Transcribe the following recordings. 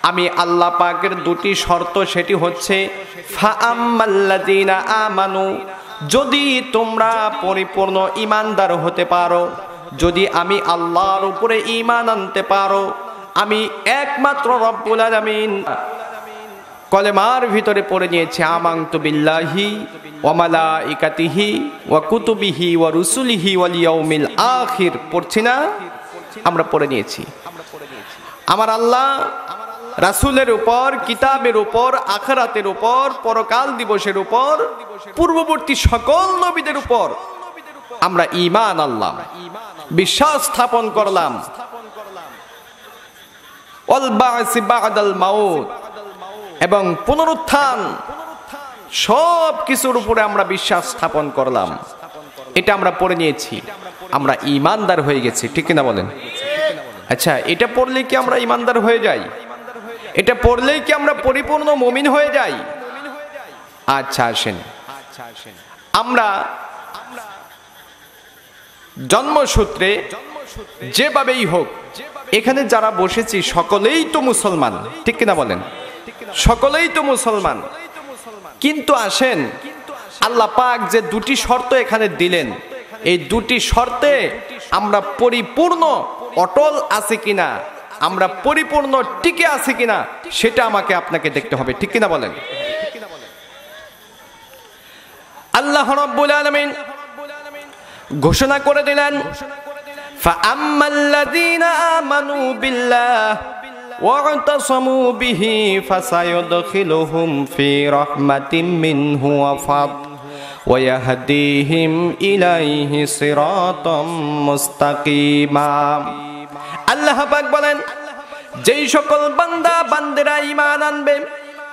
আমি আল্লাহ পাকের দুটি শর্ত, সেটি হচ্ছে ফাআম্মাল্লাযীনা আমানু, যদি তোমরা পরিপূর্ণ ঈমানদার হতে পারো, যদি আমি আল্লাহর উপরে ঈমান আনতে পারো, আমি একমাত্র রব্বুল আলামিন কলেমার ভিতরে পড়ে নিয়েছে আমানতু বিল্লাহি ওয়া মালাইকাতিহি ওয়া কুতুবিহি ওয়া রুসুলিহি ওয়াল ইয়াউমিল আখির, পড়ছি না? আমরা পড়ে নিয়েছি আমার আল্লাহ রাসূলের উপর, কিতাবের উপর, আখিরাতের উপর, পরকাল দিবসের উপর, পূর্ববর্তী সকল নবীদের উপর আমরা ঈমান আনলাম, বিশ্বাস স্থাপন করলাম। ওয়াল বা'সি বা'দাল মাউত, এবং পুনরুত্থান, সব কিছুর উপরে আমরা বিশ্বাস স্থাপন করলাম। এটা আমরা পড়ে নিয়েছি, আমরা ঈমানদার হয়ে গেছি, ঠিক কিনা বলেন? আচ্ছা, এটা পড়লেই কি আমরা ঈমানদার হয়ে যাই? এটা পড়লেই কি আমরা পরিপূর্ণ মুমিন হয়ে যাই? আচ্ছা আসেন, আমরা জন্মসূত্রে যেভাবেই হোক এখানে যারা বসেছি সকলেই তো মুসলমান, ঠিক কিনা বলেন? সকলেই তো মুসলমান। কিন্তু আসেন, আল্লাহ পাক যে দুটি শর্ত এখানে দিলেন, এই দুটি শর্তে আমরা পরিপূর্ণ অটল আছে কিনা, আমরা পরিপূর্ণ টিকে আছে কিনা, সেটা আমাকে আপনাকে দেখতে হবে, ঠিক কিনা বলেন? আল্লাহ রাব্বুল আলামিন ঘোষণা করে দিলেন, ফাআম্মাল্লাযীনা আমানু বিল্লাহ ওয়া'তাসামু বিহি ফাসায়ুদখিলুহুম ফি রাহমাতিম মিনহু ওয়া ফাদল ওয়া ইয়াহদিহিম ইলাইহি সিরাতাম মুস্তাকিমা। আল্লাহ পাক বলেন, যেই সকল বান্দা বান্দেরা ঈমান আনবে,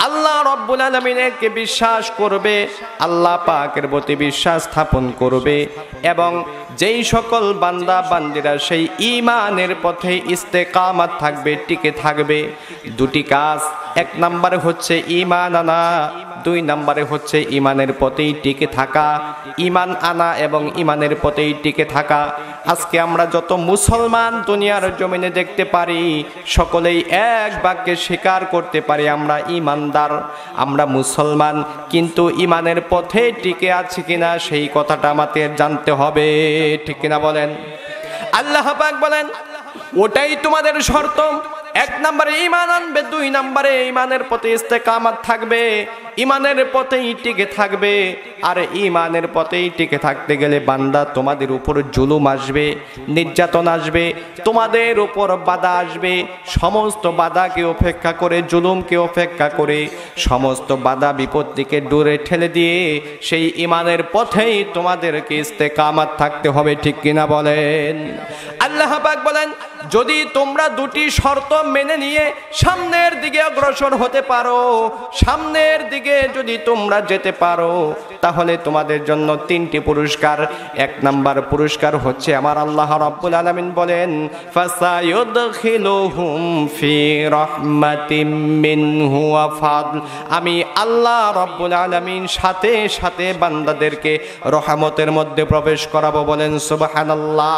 আল্লাহ রাব্বুল আলামিনকে বিশ্বাস করবে, আল্লাহ পাকের প্রতি বিশ্বাস স্থাপন করবে, এবং যেই সকল বান্দা বান্দিরা সেই ঈমানের পথে ইস্তেকামাত থাকবে, টিকে থাকবে, দুটি কাজ, এক নম্বরে হচ্ছে ঈমান আনা, দুই নম্বরে হচ্ছে ঈমানের পথেই টিকে থাকা। ঈমান আনা এবং ঈমানের পথেই টিকে থাকা। আজকে আমরা যত মুসলমান দুনিয়ার জমিনে দেখতে পারি, সকলেই এক বাক্যে স্বীকার করতে পারি আমরা ঈমানদার, আমরা মুসলমান, কিন্তু ঈমানের পথে টিকে আছি কিনা সেই কথাটা আমাদের জানতে হবে, ঠিক কিনা বলেন? আল্লাহ পাক বলেন, ওটাই তোমাদের শর্ত। এক নম্বরে ঈমান আনবে, দুই নম্বরে ঈমানের পথে ইস্তেকামাত থাকবে, ঈমানের পথেই টিকে থাকবে। আর ঈমানের পথেই টিকে থাকতে গেলে বান্দা তোমাদের উপর জুলুম আসবে, নির্যাতন আসবে, তোমাদের উপর বাধা আসবে। সমস্ত বাধাকে উপেক্ষা করে, জুলুমকে উপেক্ষা করে, সমস্ত বাধা বিপত্তিকে দূরে ঠেলে দিয়ে সেই ঈমানের পথেই তোমাদেরকে ইস্তেকামাত থাকতে হবে, ঠিক কিনা বলেন? আল্লাহ পাক বলেন, যদি তোমরা দুটি শর্ত মেনে নিয়ে সামনের দিকে অগ্রসর হতে পারো, সামনের দিকে যদি তোমরা যেতে পারো, তাহলে তোমাদের জন্য তিনটি পুরস্কার। এক নাম্বার পুরস্কার হচ্ছে আমার আল্লাহ রাব্বুল আলামিন বলেন, ফাসায়ুদখিলুহুম ফি রাহমাতিম মিনহু ওয়া ফাদল, আমি আল্লাহ রাব্বুল আলামিন সাথে সাথে বান্দাদেরকে রহমতের মধ্যে প্রবেশ করাবো। বলেন সুবহানাল্লাহ।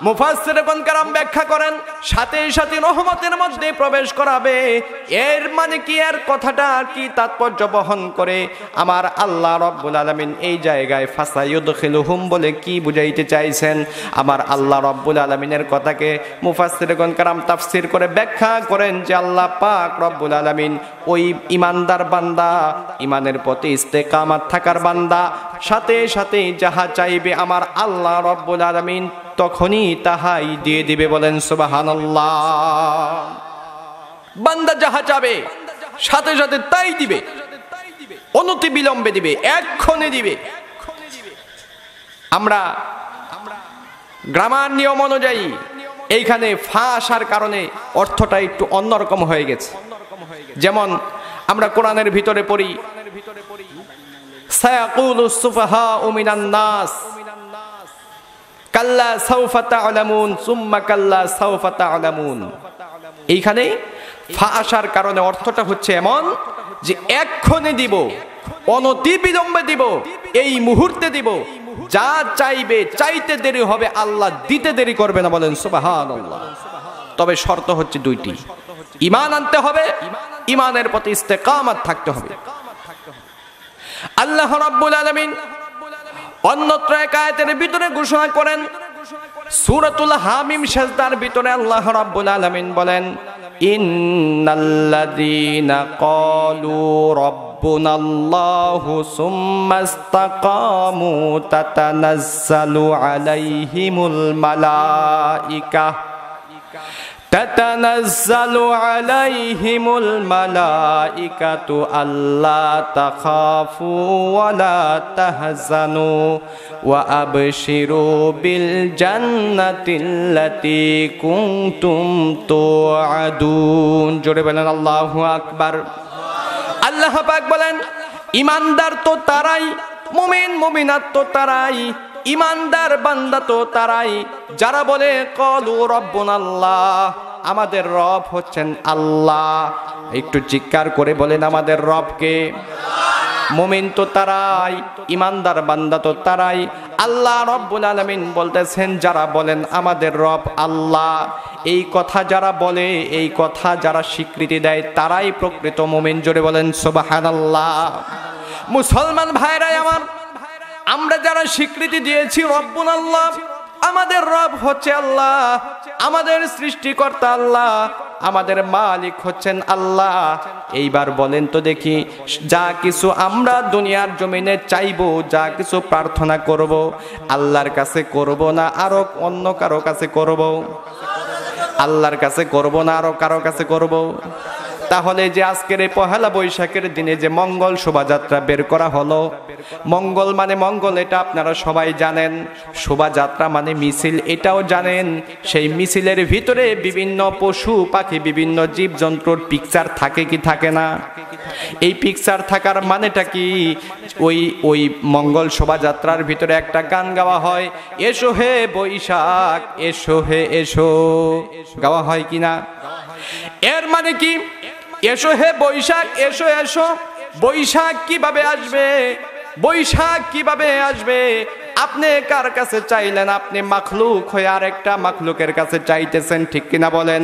মুফাসসিরগণ কেরাম ব্যাখ্যা করেন, সাথে সাথে রহমতের মধ্যে প্রবেশ করাবে, এর মানে কি, এর কথাটা কি তাৎপর্য বহন করে? আমার আল্লাহ রাব্বুল আলামিন এই জায়গায় ফাসায়ুদখিলুহুম বলে কি বুঝাইতে চাইছেন? আমার আল্লাহ রাব্বুল আলামিনের কথাকে মুফাসসিরগণ কেরাম তাফসীর করে ব্যাখ্যা করেন যে আল্লাহ পাক রব্বুল আলামিন ওই ঈমানদার বান্দা, ঈমানের পথে ইস্তেকামাত থাকার বান্দা, সাথে সাথে যাহা চাইবে আমার আল্লাহ রাব্বুল আলামিন তখনই তাহাই দিয়ে দিবে। বলেন সুবহানাল্লাহ। বান্দা যাহা চাবে সাথে সাথে তাই দিবে, অনতি বিলম্বে দিবে, এক্ষণে দিবে। আমরা গ্রামার নিয়ম অনুযায়ী এইখানে ফা আসার কারণে অর্থটা একটু অন্যরকম হয়ে গেছে। যেমন আমরা কোরআনের ভিতরে পড়ি, সায়াকুলুস সুফাহাউ মিনান নাস কাল্লা সাউফা তা'লামুন সুম্মা কাল্লা সাউফা তা'লামুন। এইখানে ফা আসার কারণে অর্থটা হচ্ছে এমন যে এক্ষণে দিব, অনতি বিলম্বে দিব, এই মুহূর্তে দিব। যা চাইবে, চাইতে দেরি হবে, আল্লাহ দিতে দেরি করবে না। বলেন সুবহানাল্লাহ। তবে শর্ত হচ্ছে দুইটি। ঈমান আনতে হবে, ঈমানের প্রতি ইস্তেকামত থাকতে হবে। আল্লাহ রাব্বুল আলামিন অন্যত্র এক আয়াতের ভিতরে ঘোষণা করেন, সূরাতুল হামিম সিজদার ভিতরে আল্লাহ রাব্বুল আলামিন বলেন, ইন্নাল্লাযীনা ক্বালু রাব্বুনাল্লাহু সুম্মা ইসতাকামু তাতানাজ্জালু আলাইহিমুল মালাইকা تتنزل عليهم الملائكة ألا تخافوا ولا تحزنوا وأبشروا بالجنة التي كنتم توعدون জোরে বলেন আল্লাহু আকবার। আল্লাহ পাক বলেন, ঈমানদার তো তারাই, মুমিন মুমিনাত তো তারাই, ঈমানদার বান্দা তো তারাই যারা বলে ক্বালু রাব্বুনাল্লাহ, আমাদের রব হচ্ছেন আল্লাহ। একটু চিৎকার করে বলেন, আমাদের রব কে? মুমিন তো তারাই, ঈমানদার বান্দা তো তারাই। আল্লাহ রাব্বুল আলামিন বলতেছেন, যারা বলেন আমাদের রব আল্লাহ, এই কথা যারা বলে, এই কথা যারা স্বীকৃতি দেয়, তারাই প্রকৃত মুমিন। জোরে বলেন সুবহানাল্লাহ। মুসলমান ভাইরাই আমার, আমরা যারা স্বীকৃতি দিয়েছি রব্বুন আল্লাহ, আমাদের রব হচ্ছে আল্লাহ, আমাদের সৃষ্টিকর্তা আল্লাহ, আমাদের মালিক হচ্ছেন আল্লাহ। এইবার বলেন তো দেখি, যা কিছু আমরা দুনিয়ার জমিনে চাইবো, যা কিছু প্রার্থনা করব, আল্লাহর কাছে করব না আরো অন্য কারো কাছে করব? আল্লাহর কাছে করব না আরো কারো কাছে করব? তাহলে যে আজকের এই পহেলা বৈশাখের দিনে যে মঙ্গল শোভাযাত্রা বের করা হলো, মঙ্গল মানে মঙ্গল, এটা আপনারা সবাই জানেন। শোভাযাত্রা মানে মিছিল, এটাও জানেন। সেই মিছিলের ভিতরে বিভিন্ন পশু পাখি, বিভিন্ন জীবজন্তুর পিকচার থাকে কি থাকে না? এই পিকচার থাকার মানেটা কি? ওই মঙ্গল শোভাযাত্রার ভিতরে একটা গান গাওয়া হয়, এসো হে বৈশাখ এসো হে এসো, গাওয়া হয় কিনা? এর মানে কি? এসো হে বৈশাখ এসো এসো। বৈশাখ কিভাবে আসবে? বৈশাখ কিভাবে আসবে? আপনি কার কাছে চাইলেন? আপনি মাখলুক হয়ে আরেকটা মাখলুকের কাছে চাইতেছেন, ঠিক কিনা বলেন?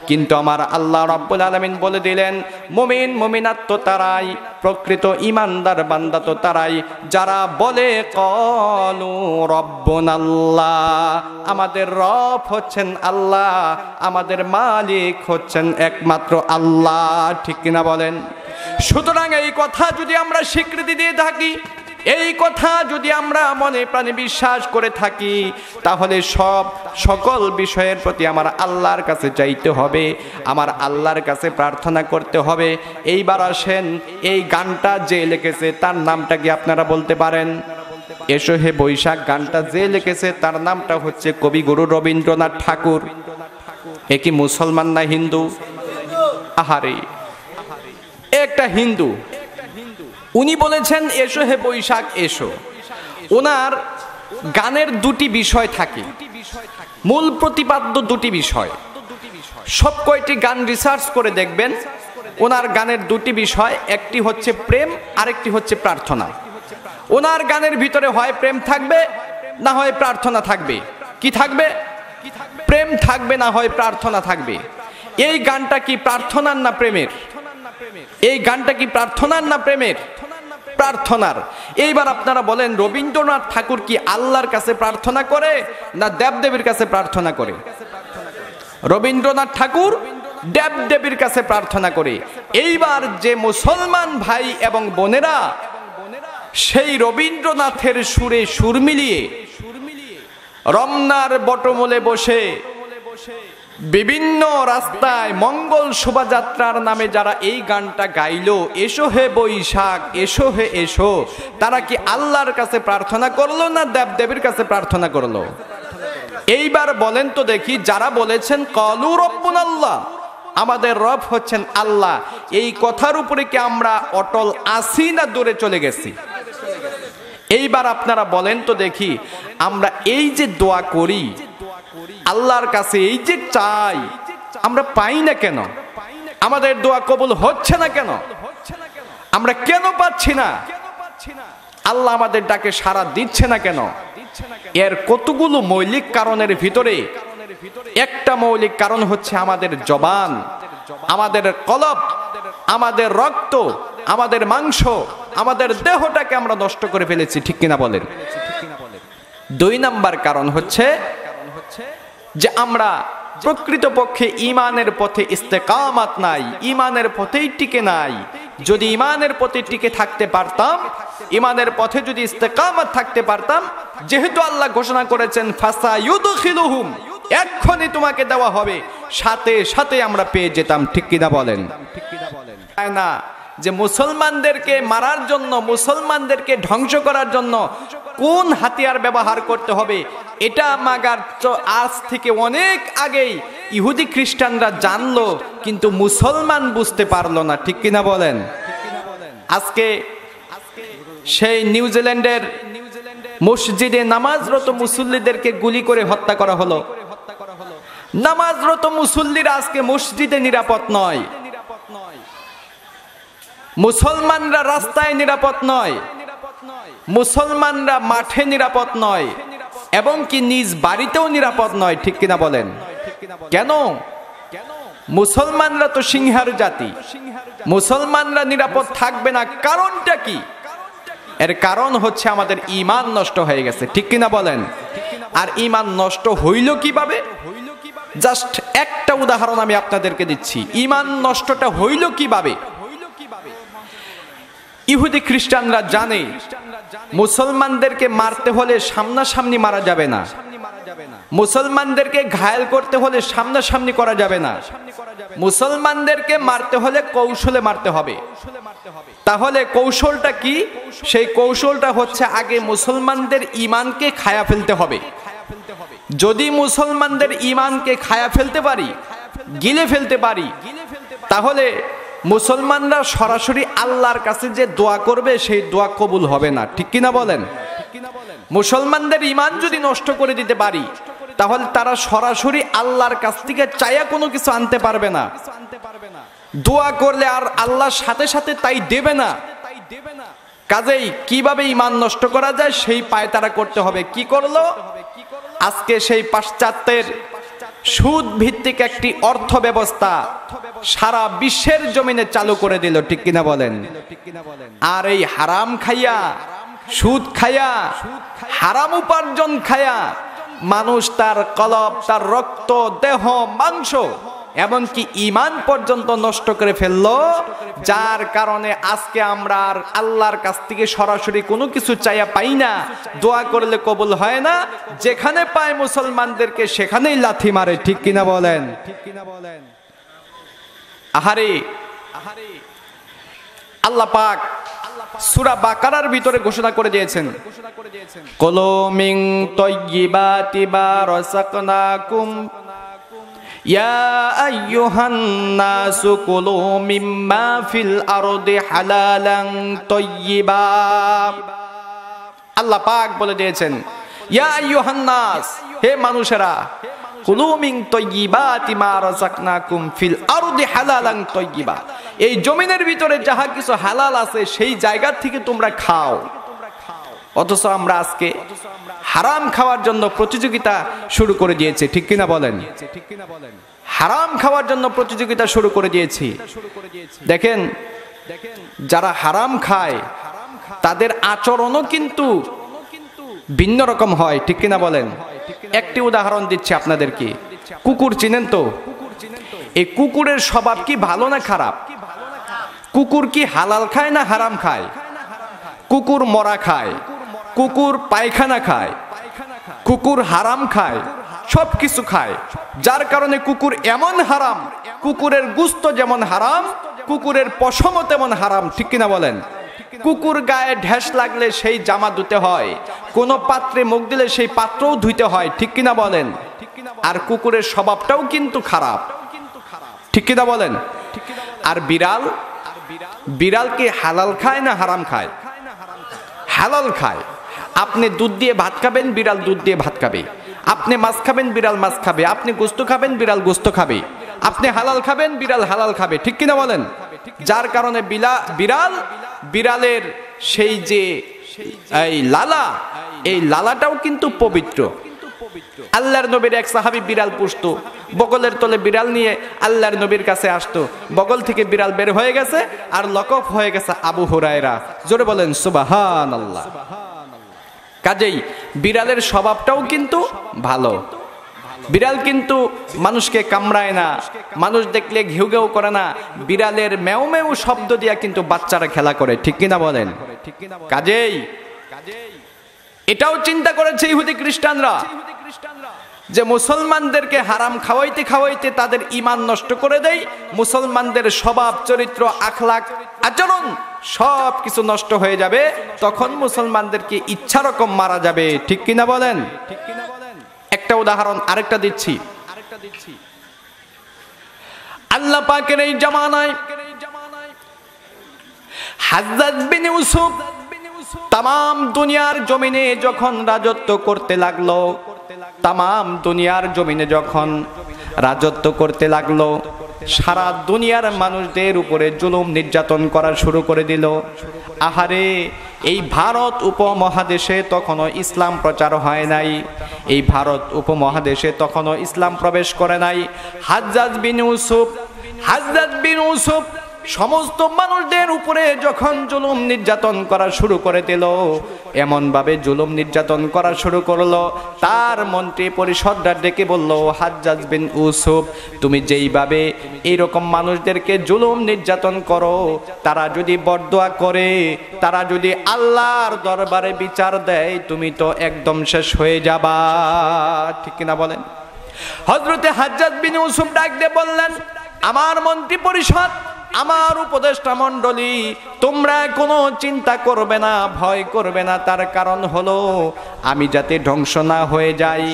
কিন্তু আমার আল্লাহ রাব্বুল আলামিন বলে দিলেন, মুমিন মুমিনাত তো তারাই, প্রকৃত ঈমানদার বান্দা তো তারাই যারা বলে ক্বালু রাব্বুনাল্লাহ, আমাদের রব হচ্ছেন আল্লাহ, আমাদের মালিক হচ্ছেন একমাত্র আল্লাহ, ঠিক কিনা বলেন? সুতরাং এই কথা যদি আমরা স্বীকৃতি দিয়ে থাকি, এই কথা যদি আমরা মনে প্রাণে বিশ্বাস করে থাকি, তাহলে সকল বিষয়ের প্রতি আমার আল্লাহর কাছে চাইতে হবে, আমার আল্লাহর কাছে প্রার্থনা করতে হবে। এইবার আসেন, এই গানটা যে লিখেছে তার নামটা কি আপনারা বলতে পারেন? এসো হে বৈশাখ গানটা যে লিখেছে তার নামটা হচ্ছে কবিগুরু রবীন্দ্রনাথ ঠাকুর। এ কি মুসলমান না হিন্দু? আহারে, একটা হিন্দু, উনি বলেছেন এসো হে বৈশাখ এসো। ওনার গানের দুটি বিষয় থাকে, মূল প্রতিপাদ্য দুটি বিষয়। সব কয়টি গান রিসার্চ করে দেখবেন, ওনার গানের দুটি বিষয়, একটি হচ্ছে প্রেম, আরেকটি হচ্ছে প্রার্থনা। ওনার গানের ভিতরে হয় প্রেম থাকবে, না হয় প্রার্থনা থাকবে। কি থাকবে? প্রেম থাকবে, না হয় প্রার্থনা থাকবে। এই গানটা কি প্রার্থনার না প্রেমের? এই গানটা কি প্রার্থনার না প্রেমের? প্রার্থনার। এইবার আপনারা বলেন, রবীন্দ্রনাথ ঠাকুর কি আল্লাহর কাছে প্রার্থনা করে না দেবদেবীর কাছে প্রার্থনা করে? রবীন্দ্রনাথ ঠাকুর দেবদেবীর কাছে প্রার্থনা করে। এইবার যে মুসলমান ভাই এবং বোনেরা সেই রবীন্দ্রনাথের সুরে সুর মিলিয়ে রমনার বটমূলে বসে বিভিন্ন রাস্তায় মঙ্গল শোভাযাত্রার নামে যারা এই গানটা গাইলো, এসো হে বৈশাখ এসো হে এসো, তারা কি আল্লাহর কাছে প্রার্থনা করলো না দেবদেবীর কাছে প্রার্থনা করলো? এইবার বলেন তো দেখি, যারা বলেছেন ক্বালু রাব্বুনাল্লাহ, আমাদের রব হচ্ছেন আল্লাহ, এই কথার উপরে কি আমরা অটল আছি না দূরে চলে গেছি? এইবার আপনারা বলেন তো দেখি, আমরা এই যে দোয়া করি আল্লাহর কাছে, এই যে চাই, আমরা পাই না কেন? আমাদের দোয়া কবুল হচ্ছে না কেন? আমরা কেন পাচ্ছি না? আল্লাহ আমাদের ডাকে সাড়া দিচ্ছে না কেন? এর কতগুলো মৌলিক কারণের ভিতরে একটা মৌলিক কারণ হচ্ছে আমাদের জবান, আমাদের কলব, আমাদের রক্ত, আমাদের মাংস, আমাদের দেহটাকে আমরা নষ্ট করে ফেলেছি, ঠিক কিনা বলেন? 2 নাম্বার কারণ হচ্ছে যে আমরা প্রকৃতপক্ষে ঈমানের পথে ইস্তেকামাত নাই, ঈমানের পথেই টিকে নাই। যদি ঈমানের পথে টিকে থাকতে পারতাম, ঈমানের পথে যদি ইস্তেকামাত থাকতে পারতাম, যেহেতু আল্লাহ ঘোষণা করেছেন ফাসায়ুদখিলুহুম, এক্ষুনি তোমাকে দেওয়া হবে, সাথে সাথে আমরা পেয়ে যেতাম, ঠিক কিনা বলেন? তাই না যে মুসলমানদেরকে মারার জন্য, মুসলমানদেরকে ধ্বংস করার জন্য কোন হাতিয়ার ব্যবহার করতে হবে এটা মাগার আজ থেকে অনেক আগেই ইহুদি খ্রিস্টানরা জানলো, কিন্তু মুসলমান বুঝতে পারলো না, ঠিক কিনা বলেন? আজকে সেই নিউজিল্যান্ডের মসজিদে নামাজরত মুসল্লিদেরকে গুলি করে হত্যা করা হলো। নামাজরত মুসল্লিরা আজকে মসজিদে নিরাপদ নয়, মুসলমানরা রাস্তায় নিরাপদ নয়, মুসলমানরা মাঠে নিরাপদ নয়, এবং কি নিজ বাড়িতেও নিরাপদ নয়, ঠিক কিনা বলেন? কেন? মুসলমানরা তো সিংহার জাতি, মুসলমানরা নিরাপদ থাকবে না, কারণটা কি? এর কারণ হচ্ছে আমাদের ঈমান নষ্ট হয়ে গেছে, ঠিক কিনা বলেন? আর ঈমান নষ্ট হইল কিভাবে? জাস্ট একটা উদাহরণ আমি আপনাদেরকে দিচ্ছি, ঈমান নষ্টটা হইল কিভাবে। ইহুদি খ্রিস্টানরা জানে মুসলমানদেরকে মারতে হলে সামনাসামনি মারা যাবে না, মুসলমানদেরকে ঘায়েল করতে হলে সামনাসামনি করা যাবে না, মুসলমানদেরকে মারতে হলে কৌশলে মারতে হবে। তাহলে কৌশলটা কি? সেই কৌশলটা হচ্ছে আগে মুসলমানদের ঈমানকে খায়া ফেলতে হবে। যদি মুসলমানদের ঈমানকে খায়া ফেলতে পারি, গিলে ফেলতে পারি, তাহলে মুসলমানরা সরাসরি আল্লাহর কাছে যে দোয়া করবে সেই দোয়া কবুল হবে না, ঠিক কিনা বলেন? মুসলমানদের ঈমান যদি নষ্ট করে দিতে পারি, তাহলে তারা সরাসরি আল্লাহর কাছ থেকে চাইয়া কোনো কিছু আনতে পারবে না, দোয়া করলে আর আল্লাহর সাথে সাথে তাই দেবে না। কাজেই কিভাবে ঈমান নষ্ট করা যায় সেই পায় তারা করতে হবে। কি করলো? আজকে সেই পাশ্চাত্যের সুদ ভিত্তিক একটি অর্থ ব্যবস্থা সারা বিশ্বের জমিনে চালু করে দিল, ঠিক কিনা বলেন? আর এই হারাম খাইয়া, সুদ খাইয়া, হারাম উপার্জন খাইয়া মানুষ তার কলব, তার রক্ত, দেহ, মাংস, এমনকি ঈমান পর্যন্ত নষ্ট করে ফেললো। যার কারণে আজকে আমরা আর আল্লাহর কাছ থেকে সরাসরি কোনো কিছু চাইয়া পাই না, দোয়া করলে কবুল হয় না, যেখানে পায় মুসলমানদেরকে সেখানেই লাথি মারে, ঠিক কিনা বলেন? আহারে, আল্লাহ পাক সূরা বাকারার ভিতরে ঘোষণা করে দিয়েছেন, কুলু মিন তাইয়্যিবাতি মা রাযাকনাকুম ইয়া আইয়ুহান নাসু কুলু মিম্মা ফিল আরদি হালালান তাইয়্যিবা। আল্লাহ পাক বলে দিয়েছেন, ইয়া আইয়ুহান নাস, হে মানুষেরা, কুলু মিন তাইয়্যিবাতি মা রাযাকনাকুম ফিল আরদি হালালান তাইয়্যিবা, এই জমিনের ভিতরে যাহা কিছু হালাল আছে সেই জায়গা থেকে তোমরা খাও। অথচ আমরা আজকে হারাম খাওয়ার জন্য প্রতিযোগিতা শুরু করে দিয়েছি, ঠিক কিনা বলেন? হারাম খাওয়ার জন্য প্রতিযোগিতা শুরু করে দিয়েছি। দেখেন, যারা হারাম খায় তাদের আচরণও কিন্তু ভিন্ন রকম হয়, ঠিক কিনা বলেন? একটি উদাহরণ দিচ্ছি আপনাদেরকে। কুকুর চিনেন তো? এই কুকুরের স্বভাব কি ভালো না খারাপ? কুকুর কি হালাল খায় না হারাম খায়? কুকুর মরা খায়, কুকুর পায়খানা খায়, কুকুর হারাম খায়, সব কিছু খায়। যার কারণে কুকুর এমন হারাম, কুকুরের গোশত যেমন হারাম, কুকুরের পশমও তেমন হারাম, ঠিক কিনা বলেন? কুকুর গায়ে ঢেস লাগলে সেই জামা ধুতে হয়, কোনো পাত্রে মুখ দিলে সেই পাত্রও ধুইতে হয়, ঠিক কিনা বলেন? আর কুকুরের স্বভাবটাও কিন্তু খারাপ, ঠিক কিনা বলেন? আর বিড়াল, বিড়াল কি হালাল খায় না হারাম খায়? হালাল খায়। আপনি দুধ দিয়ে ভাত খাবেন, বিড়াল দুধ দিয়ে ভাত খাবে। আপনি মাছ খাবেন, বিড়াল মাছ খাবে। আপনি গোশত খাবেন, বিড়াল গোশত খাবে। আপনি হালাল খাবেন, বিড়াল হালাল খাবে, ঠিক কিনা বলেন? যার কারণে বিড়াল, বিড়ালের সেই যে এই লালা, এই লালাটাও কিন্তু পবিত্র, আল্লাহর নবীর এক সাহাবী বিড়াল পুষতো, বগলের তলে বিড়াল নিয়ে আল্লাহর নবীর কাছে আসতো। বগল থেকে বিড়াল বের হয়ে গেছে আর লকফ হয়ে গেছে আবু হুরায়রা। জোরে বলেন সুবহানাল্লাহ। কাজেই বিড়ালের স্বভাবটাও কিন্তু ভালো। বিড়াল কিন্তু মানুষকে কামড়ায় না, মানুষ দেখলে ঘেউ ঘেউ করে না। বিড়ালের ম্যাও ম্যাও শব্দ দিয়া কিন্তু বাচ্চারা খেলা করে, ঠিক কিনা বলেন? কাজেই এটাও চিন্তা করেছে ইহুদি খ্রিস্টানরা যে মুসলমানদেরকে হারাম খাওয়াইতে খাওয়াইতে তাদের ঈমান নষ্ট করে দেয়, মুসলমানদের স্বভাব চরিত্র আখলাক আচরণ সব কিছু নষ্ট হয়ে যাবে, তখন মুসলমানদেরকে ইচ্ছা রকম মারা যাবে, ঠিক কিনা বলেন? একটা উদাহরণ আরেকটা দিচ্ছি। আল্লাহ পাকের এই জামানায় হাজ্জাজ বিন ইউসুফ তাম দুনিয়ার জমিনে যখন রাজত্ব করতে লাগলো, তাম দুনিয়ার জমিনে যখন রাজত্ব করতে লাগলো, সারা দুনিয়ার মানুষদের উপরে জুলুম নির্যাতন করা শুরু করে দিল। আহারে, এই ভারত উপমহাদেশে তখনও ইসলাম প্রচার হয় নাই, এই ভারত উপমহাদেশে তখনও ইসলাম প্রবেশ করে নাই। হাজ্জাজ বিন ইউসুফ সমস্ত মানুষদের উপরে যখন জুলুম নির্যাতন করা শুরু করে দিল, এমন ভাবে জুলুম নির্যাতন করা শুরু করলো, তার মন্ত্রী পরিষদরা ডেকে বলল, হাজ্জাজ বিন ইউসুফ, তুমি যেইভাবে এইরকম মানুষদেরকে জুলুম নির্যাতন করো, তারা যদি বরদোয়া করে, তারা যদি আল্লাহর দরবারে বিচার দেয়, তুমি তো একদম শেষ হয়ে যাবা, ঠিক কিনা বলেন? হযরতে হাজ্জাজ বিন ইউসুফ ডাক দিয়ে বললেন, আমার মন্ত্রী পরিষদ, আমার উপদেষ্টা মণ্ডলী, তোমরা কোনো চিন্তা করবে না, ভয় করবে না। তার কারণ হলো আমি যাতে ধ্বংস না হয়ে যাই,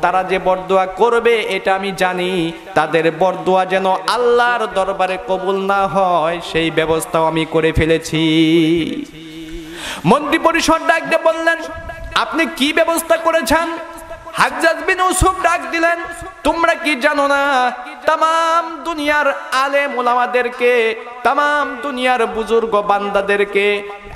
তারা যে বরদোয়া করবে এটা আমি জানি, তাদের বরদোয়া যেন আল্লাহর দরবারে কবুল না হয় সেই ব্যবস্থাও আমি করে ফেলেছি। মন্ত্রী পরিষদ ডাক দিয়ে বললেন, আপনি কি ব্যবস্থা করেছেন? হাজ্জাজ বিন ইউসুফ ডাক দিলেন, তোমরা কি জানো না তাম দুনিয়ার আলেম ওলামাদেরকে, তাম দুনিয়ার বুজুর্গ বান্দাদেরকে,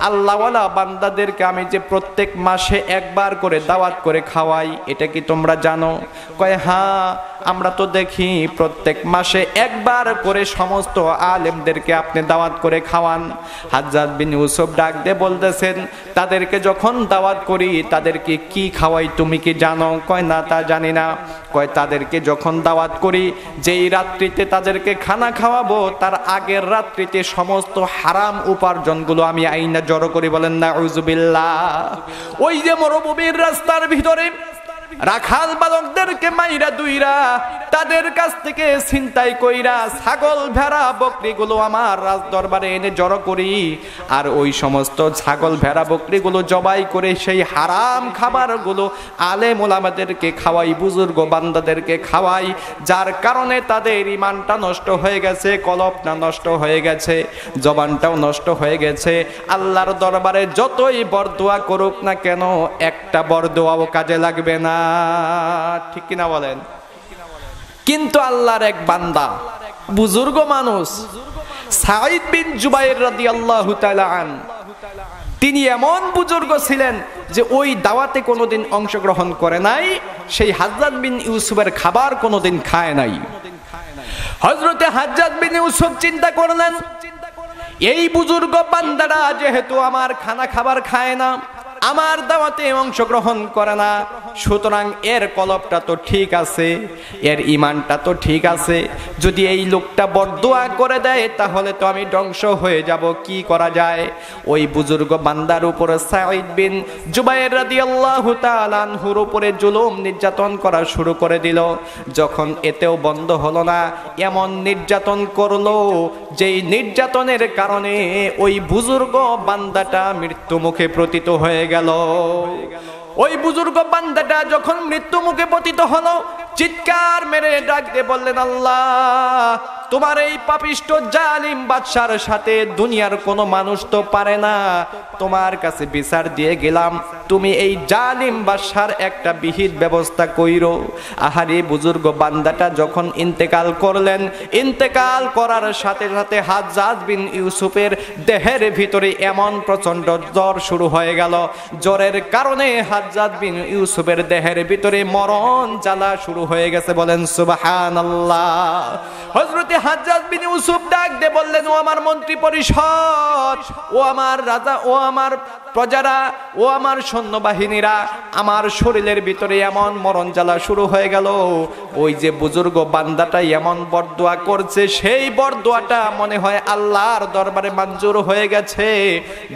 আল্লাহওয়ালা বান্দাদেরকে আমি যে প্রত্যেক মাসে একবার করে দাওয়াত করে খাওয়াই, এটা কি তোমরা জানো? কয়, হ্যাঁ, আমরা তো দেখি প্রত্যেক মাসে একবার করে সমস্ত আলেমদেরকে আপনি দাওয়াত করে খাওয়ান। হাজ্জাজ বিন ইউসুফ ডাক দিয়ে বলতেছেন, তাদেরকে যখন দাওয়াত করি তাদেরকে কি খাওয়াই তুমি কি জানো? কয়, না, তা জানি না। কয়, তাদেরকে যখন দাওয়াত করি, যেই রাত্রিতে তাদেরকে খানা খাওয়াবো তার আগের রাত্রিতে সমস্ত হারাম উপার্জনগুলো আমি আইনা জড়ো করি। বলেন নাউজুবিল্লাহ। ওই যে মরুভূমির রাস্তার ভিতরে রাখাল বালকদেরকে মাইরা দুইরা তাদের কাছ থেকে ছিনতাই কইরা ছাগল ভেড়া বকরিগুলো আমার রাজ দরবারে এনে জড়ো করি, আর ওই সমস্ত ছাগল ভেড়া বকরিগুলো জবাই করে সেই হারাম খাবারগুলো আলেম ওলামাদেরকে খাওয়াই, বুজুর্গ বান্দাদেরকে খাওয়াই, যার কারণে তাদের ঈমানটা নষ্ট হয়ে গেছে, কলবটা নষ্ট হয়ে গেছে, জবানটাও নষ্ট হয়ে গেছে। আল্লাহর দরবারে যতই বরদোয়া করুক না কেন, একটা বরদোয়াও কাজে লাগবে না, ঠিক কিনা বলেন? কিন্তু আল্লাহর এক বান্দা, বুজুর্গ মানুষ, সাঈদ বিন জুবাইর রাদিয়াল্লাহু তাআলা আন, তিনি এমন বুজুর্গ ছিলেন যে ওই দাওয়াতে কোনোদিন অংশগ্রহণ করে নাই, সেই হাজ্জাজ বিন ইউসুফের খাবার কোনোদিন খায় নাই। হযরতে হাজ্জাজ বিন ইউসুফ চিন্তা করলেন, এই বুজুর্গ বান্দারা যেহেতু আমার খানা খাবার খায় না, আমার দাওয়াতে অংশগ্রহণ করে না, সুতরাং এর কলবটা তো ঠিক আছে, এর ঈমানটা তো ঠিক আছে। যদি এই লোকটা বরদোয়া করে দেয় তাহলে তো আমি ধ্বংস হয়ে যাব, কি করা যায়? ওই বুজুর্গ বান্দার উপরে সাঈদ বিন জুবাইর রাদিয়াল্লাহু তাআলা আনহুর উপরে জুলুম নির্যাতন করা শুরু করে দিল। যখন এতেও বন্ধ হলো না, এমন নির্যাতন করলো যেই নির্যাতনের কারণে ওই বুজুর্গ বান্দাটা মৃত্যু মুখে পতিত হয়ে গেল। ওই বুজুর্গ বান্দাটা যখন মৃত্যু মুখে পতিত হলো, চিৎকার মেরে ডাক দিয়ে বললেন, আল্লাহ, তোমার এই পাপিষ্ট জালিম বাদশার সাথে দুনিয়ার কোনো মানুষ তো পারে না, তোমার কাছে বিচার দিয়ে গেলাম, তুমি এই জালিম বাদশার একটা বিহিত ব্যবস্থা কইরো। আহারে বুজুর্গ বান্দাটা যখন ইন্তেকাল করলেন, ইন্তেকাল করার সাথে সাথে হাজ্জাজ বিন ইউসুফের দেহের ভিতরে এমন প্রচন্ড জ্বর শুরু হয়ে গেল, জ্বরের কারণে হাজ্জাজ বিন ইউসুফের দেহের ভিতরে মরণ জ্বালা শুরু হয়ে গেছে। বলেন সুবহানাল্লাহ। হযরতে হাজ্জাজ বিন ইউসুফ ডাক দিয়ে বললেন, ও আমার মন্ত্রী পরিষদ, ও আমার রাজা, ও আমার প্রজারা, ও আমার সৈন্যবাহিনীরা, আমার শরীরের ভিতরে এমন মরণ জ্বালা শুরু হয়ে গেল, ওই যে বুজুর্গ বান্দাটা এমন বরদোয়া করছে, সেই বরদোয়াটা মনে হয় আল্লাহর দরবারে মঞ্জুর হয়ে গেছে,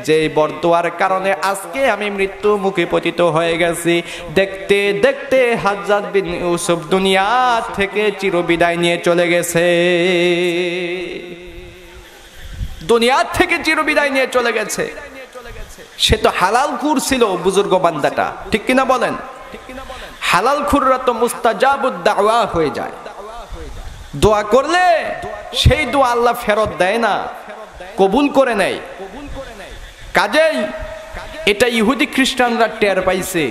যে বরদোয়ার কারণে আজকে আমি মৃত্যু মুখে পতিত হয়ে গেছি। দেখতে দেখতে হাজ্জাজ বিন ইউসুফ দুনিয়া থেকে চিরবিদায় নিয়ে চলে গেছে, দুনিয়া থেকে চিরবিদায় নিয়ে চলে গেছে। সে তো হালাল খুর ছিল বুজুর্গ বান্দাটা, ঠিক কিনা বলেন? হালাল খুররা তো মুস্তাজাবুদ দাওয়া হয়ে যায়, দোয়া করলে সেই দোয়া আল্লাহ ফেরত দেয় না, কবুল করে নেয়। কাজেই এটা ইহুদি খ্রিস্টানরা টের পাইছে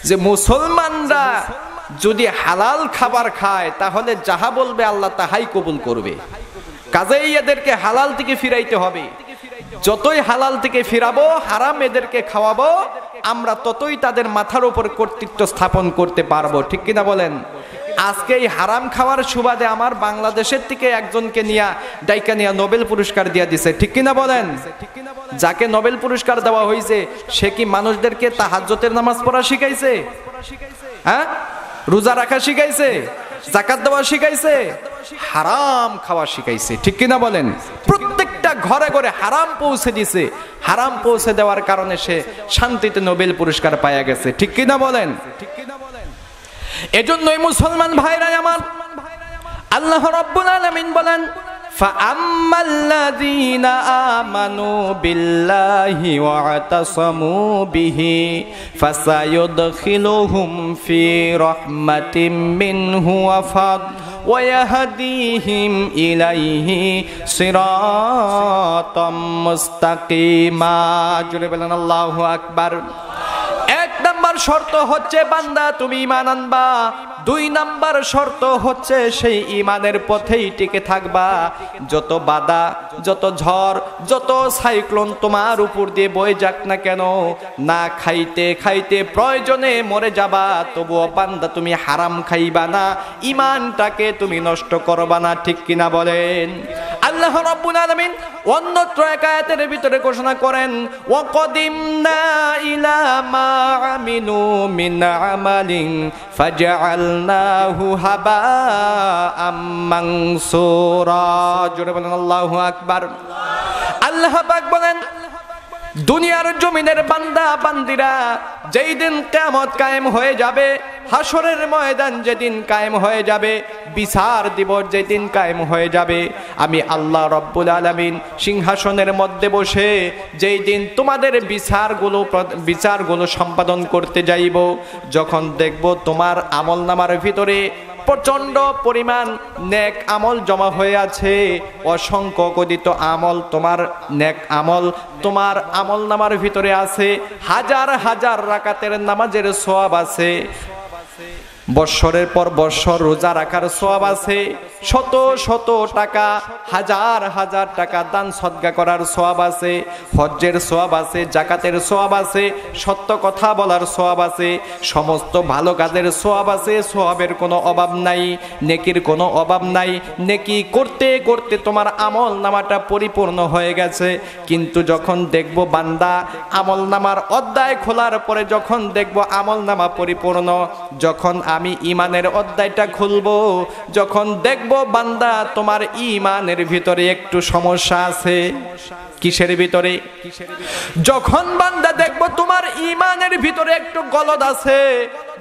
যে মুসলমানরা যদি হালাল খাবার খায় তাহলে যাহা বলবে আল্লাহ তাহাই কবুল করবে। কাজেই এদেরকে হালাল থেকে ফিরাইতে হবে। যতই হালাল থেকে ফিরাবো, হারাম এদেরকে খাওয়াবো, আমরা ততই তাদের মাথার উপর কর্তৃত্ব স্থাপন করতে পারবো, ঠিক কিনা বলেন? আজকে এই হারাম খাওয়ার সুবাদে আমার বাংলাদেশের থেকে একজনকে নিয়ে ডাইকা নিয়ে নোবেল পুরস্কার দিয়ে দিছে, ঠিক কিনা বলেন? যাকে নোবেল পুরস্কার দেওয়া হয়েছে সে কি মানুষদেরকে তাহাজ্জুদের নামাজ পড়া শিখাইছে? হ্যাঁ, রোজা রাখা শিখাইছে? যাকাত দেওয়া শিখাইছে? হারাম খাওয়া শিখাইছে, ঠিক কিনা বলেন? প্রত্যেকটা ঘরে ঘরে হারাম পৌঁছে দিছে, হারাম পৌঁছে দেওয়ার কারণে সে শান্তিতে নোবেল পুরস্কার পাওয়া গেছে, ঠিক কিনা বলেন? এজন্যই মুসলমান ভাইরা আমার, আল্লাহ রাব্বুল আলামিন বলেন, فَأَمَّا الَّذِينَ آمَنُوا بِاللَّهِ وَاعْتَصَمُوا بِهِ فَسَيُدْخِلُهُمْ فِي رَحْمَةٍ مِّنْهُ وَفَضْلٍ وَيَهْدِيهِمْ إِلَيْهِ صِرَاطًا مُسْتَقِيمًا। জোরে বলেন আল্লাহু আকবার। এক নাম্বার শর্ত হচ্ছে বান্দা তুমি ঈমান আনবা, দুই নাম্বার শর্ত হচ্ছে সেই ঈমানের পথেই টিকে থাকবা। যত বাধা, যত ঝড়, যত সাইক্লোন তোমার উপর দিয়ে বয়ে যাক না কেন, না খাইতে খাইতে প্রয়োজনে মরে যাবা, তবুও বান্দা তুমি হারাম খাইবা না, ঈমানটাকে তুমি নষ্ট করবা না, ঠিক কিনা বলেন? আল্লাহ রাব্বুল আলামিন অন্যত্র এক আয়াতের ভিতরে ঘোষণা করেন, ওয়াকাদিমনা ইলা মা আমিলু মিন আমালিন ফাজআলনাহু হাবাআম মানসুরা। জোরে বলেন আল্লাহু আকবার। আল্লাহ পাক বলেন, দুনিয়ার জমিনের বান্দা বান্দিরা যেই দিন কিয়ামত কায়েম হয়ে যাবে, হাসরের ময়দান যেদিন কায়েম হয়ে যাবে, বিচার দিবস যেদিন কায়েম হয়ে যাবে, আমি আল্লাহ রাব্বুল আলামিন সিংহাসনের মধ্যে বসে যেই দিন তোমাদের বিচারগুলো সম্পাদন করতে যাইব, যখন দেখব তোমার আমলনামার ভিতরে প্রচন্ড পরিমাণ নেক আমল জমা হয়ে আছে, অসংখ্য গদিত আমল, তোমার নেক আমল তোমার আমলনামার ভিতরে আছে, হাজার হাজার রাকাতের নামাজের সওয়াব আছে, বৎসরের পর বৎসর রোজা রাখার সওয়াব আছে, শত শত টাকা, হাজার হাজার টাকা দান সদকা করার সওয়াব আছে, হজ্জের সওয়াব আছে, যাকাতের সওয়াব আছে, সত্য কথা বলার সওয়াব আছে, সমস্ত ভালো কাজের সওয়াব আছে, সওয়াবের কোনো অভাব নাই, নেকির কোনো অভাব নাই। নেকি করতে করতে তোমার আমল নামাটা পরিপূর্ণ হয়ে গেছে, কিন্তু যখন দেখব বান্দা আমল নামার অধ্যায় খোলার পরে যখন দেখব আমল নামা পরিপূর্ণ, যখন আমি ঈমানের অধ্যায়টা খুলবো, যখন দেখব বান্দা তোমার ঈমানের ভিতরে একটু সমস্যা আছে। কিসের ভিতরে? যখন বান্দা দেখব তোমার ঈমানের ভিতরে একটু গলদ আছে,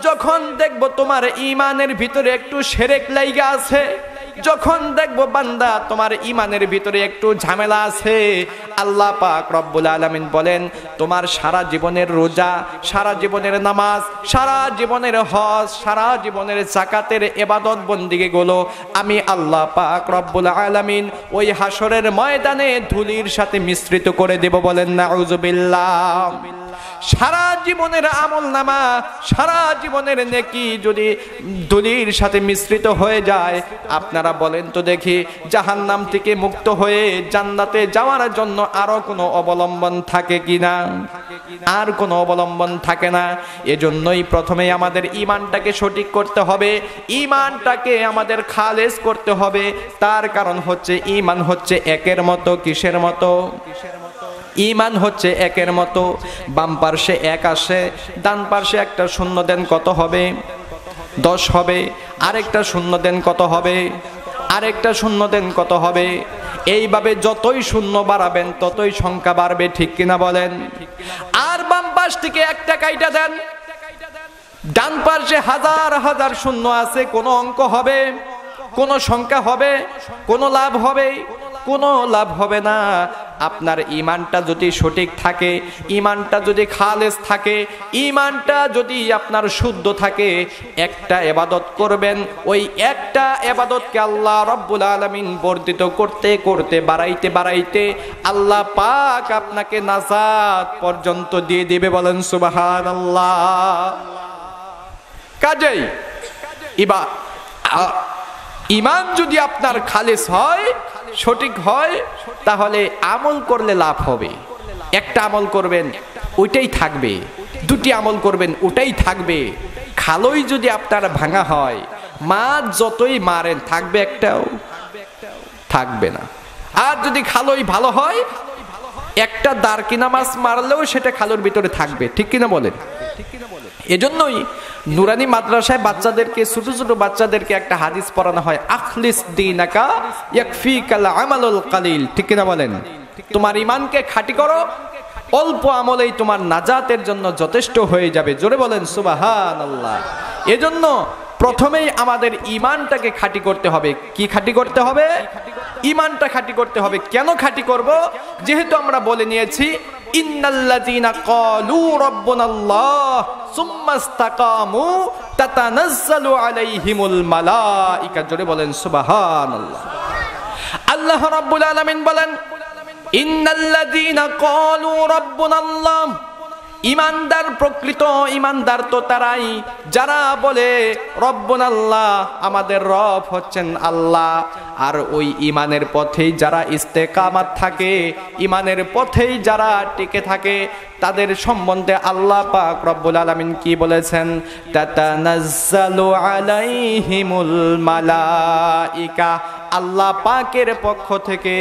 যখন দেখব তোমার ঈমানের ভিতরে একটু শিরক লাইগা আছে, যখন দেখবো বান্দা তোমার ঈমানের ভিতরে একটু ঝামেলা আছে, আল্লাহ পাক রব্বুল আলামিন বলেন তোমার সারা জীবনের রোজা, সারা জীবনের নামাজ, সারা জীবনের হজ, সারা জীবনের যাকাতের ইবাদত বন্দেগী গুলো আমি আল্লাহ পাক রব্বুল আলামিন ওই হাসরের ময়দানে ধুলির সাথে মিশ্রিত করে দেব। বলেন নাউযুবিল্লাহ। সারা জীবনের আমলনামা, সারা জীবনের নেকি যদি ধুলির সাথে মিশ্রিত হয়ে যায়, আপনারা বলেন তো দেখি জাহান্নাম থেকে মুক্ত হয়ে জান্নাতে যাওয়ার জন্য আরো কোনো অবলম্বন থাকে কিনা? আর কোনো অবলম্বন থাকে না। এজন্যই প্রথমে আমাদের ঈমানটাকে সঠিক করতে হবে, ঈমানটাকে আমাদের খালেস করতে হবে। তার কারণ হচ্ছে ঈমান হচ্ছে একের মতো। কিসের মতো? ঈমান হচ্ছে একের মতো। বাম পার্শ্বে এক আসে, ডান পার্শ্বে একটা শূন্য দেন, কত হবে? 10 হবে। আরেকটা শূন্য দেন, কত হবে? আরেকটা শূন্য দেন, কত হবে? এইভাবে যতই শূন্য বাড়াবেন ততই সংখ্যা বাড়বে, ঠিক কিনা বলেন? আর বাম পাশ থেকে একটা কাইটা দেন, ডান পার্শ্বে হাজার হাজার শূন্য আছে, কোনো অঙ্ক হবে? কোনো সংখ্যা হবে? কোনো লাভ হবে? কোনো লাভ হবে না। আপনার ঈমানটা যদি সঠিক থাকে, ঈমানটা যদি খালেস থাকে, ঈমানটা যদি আপনার শুদ্ধ থাকে, একটা ইবাদত করবেন, ওই একটা ইবাদতকে আল্লাহ রাব্বুল আলামিন বর্ধিত করতে করতে বাড়াইতে বাড়াইতে আল্লাহ পাক আপনাকে নাজাত পর্যন্ত দিয়ে দিবে। বলেন সুবহানাল্লাহ। কাজেই ঈমান যদি আপনার খালেস হয়, সঠিক হয়, তাহলে আমল করলে লাভ হবে। একটা আমল করবেন ওইটাই থাকবে, দুটি আমল করবেন ওটাই থাকবে। খালই যদি আপনার ভাঙা হয়, মাছ যতই মারেন থাকবে একটাও? থাকবে না। আর যদি খালই ভালো হয়, একটা দারকিনা মাছ মারলেও সেটা খালুর ভিতরে থাকবে, ঠিক কিনা বলেন? এজন্যই নুরানি মাদ্রাসায় বাচ্চাদেরকে, ছোট ছোট বাচ্চাদেরকে একটা হাদিস পড়ানো হয়, আখলিস দীনাকা ইয়াকফিকাল আমালুল কালিল, ঠিক কিনা বলেন? তোমার ঈমানকে খাঁটি করো, অল্প আমলেই তোমার নাজাতের জন্য যথেষ্ট হয়ে যাবে। জোরে বলেন সুবহানাল্লাহ। এজন্য প্রথমেই আমাদের ঈমানটাকে খাঁটি করতে হবে। কি খাঁটি করতে হবে? ঈমানটা খাঁটি করতে হবে। কেন খাঁটি করব? যেহেতু আমরা বলে নিয়েছি ইন্নাল্লাযীনা ক্বালু রাব্বুনাল্লাহ সুম্মা ইসতাকামু তাতানাজ্জালু আলাইহিমুল মালায়েকা। জোরে বলেন সুবহানাল্লাহ। আল্লাহ রাব্বুল আলামিন বলেন ইন্নাল্লাযীনা ক্বালু রাব্বুনাল্লাহ, ঈমানদার, প্রকৃত ঈমানদার তো তারাই যারা বলে রব্বুনাল্লাহ, আমাদের রব হচ্ছেন আল্লাহ। আর ওই ঈমানের পথেই যারা ইস্তেকামাত থাকে, ঈমানের পথেই যারা টিকে থাকে, তাদের সম্বন্ধে আল্লাহ পাক রব্বুল আলামিন কি বলেছেন? তাতানাজ্জালু আলাইহিমুল মালায়েকা। আল্লাহ পাকের পক্ষ থেকে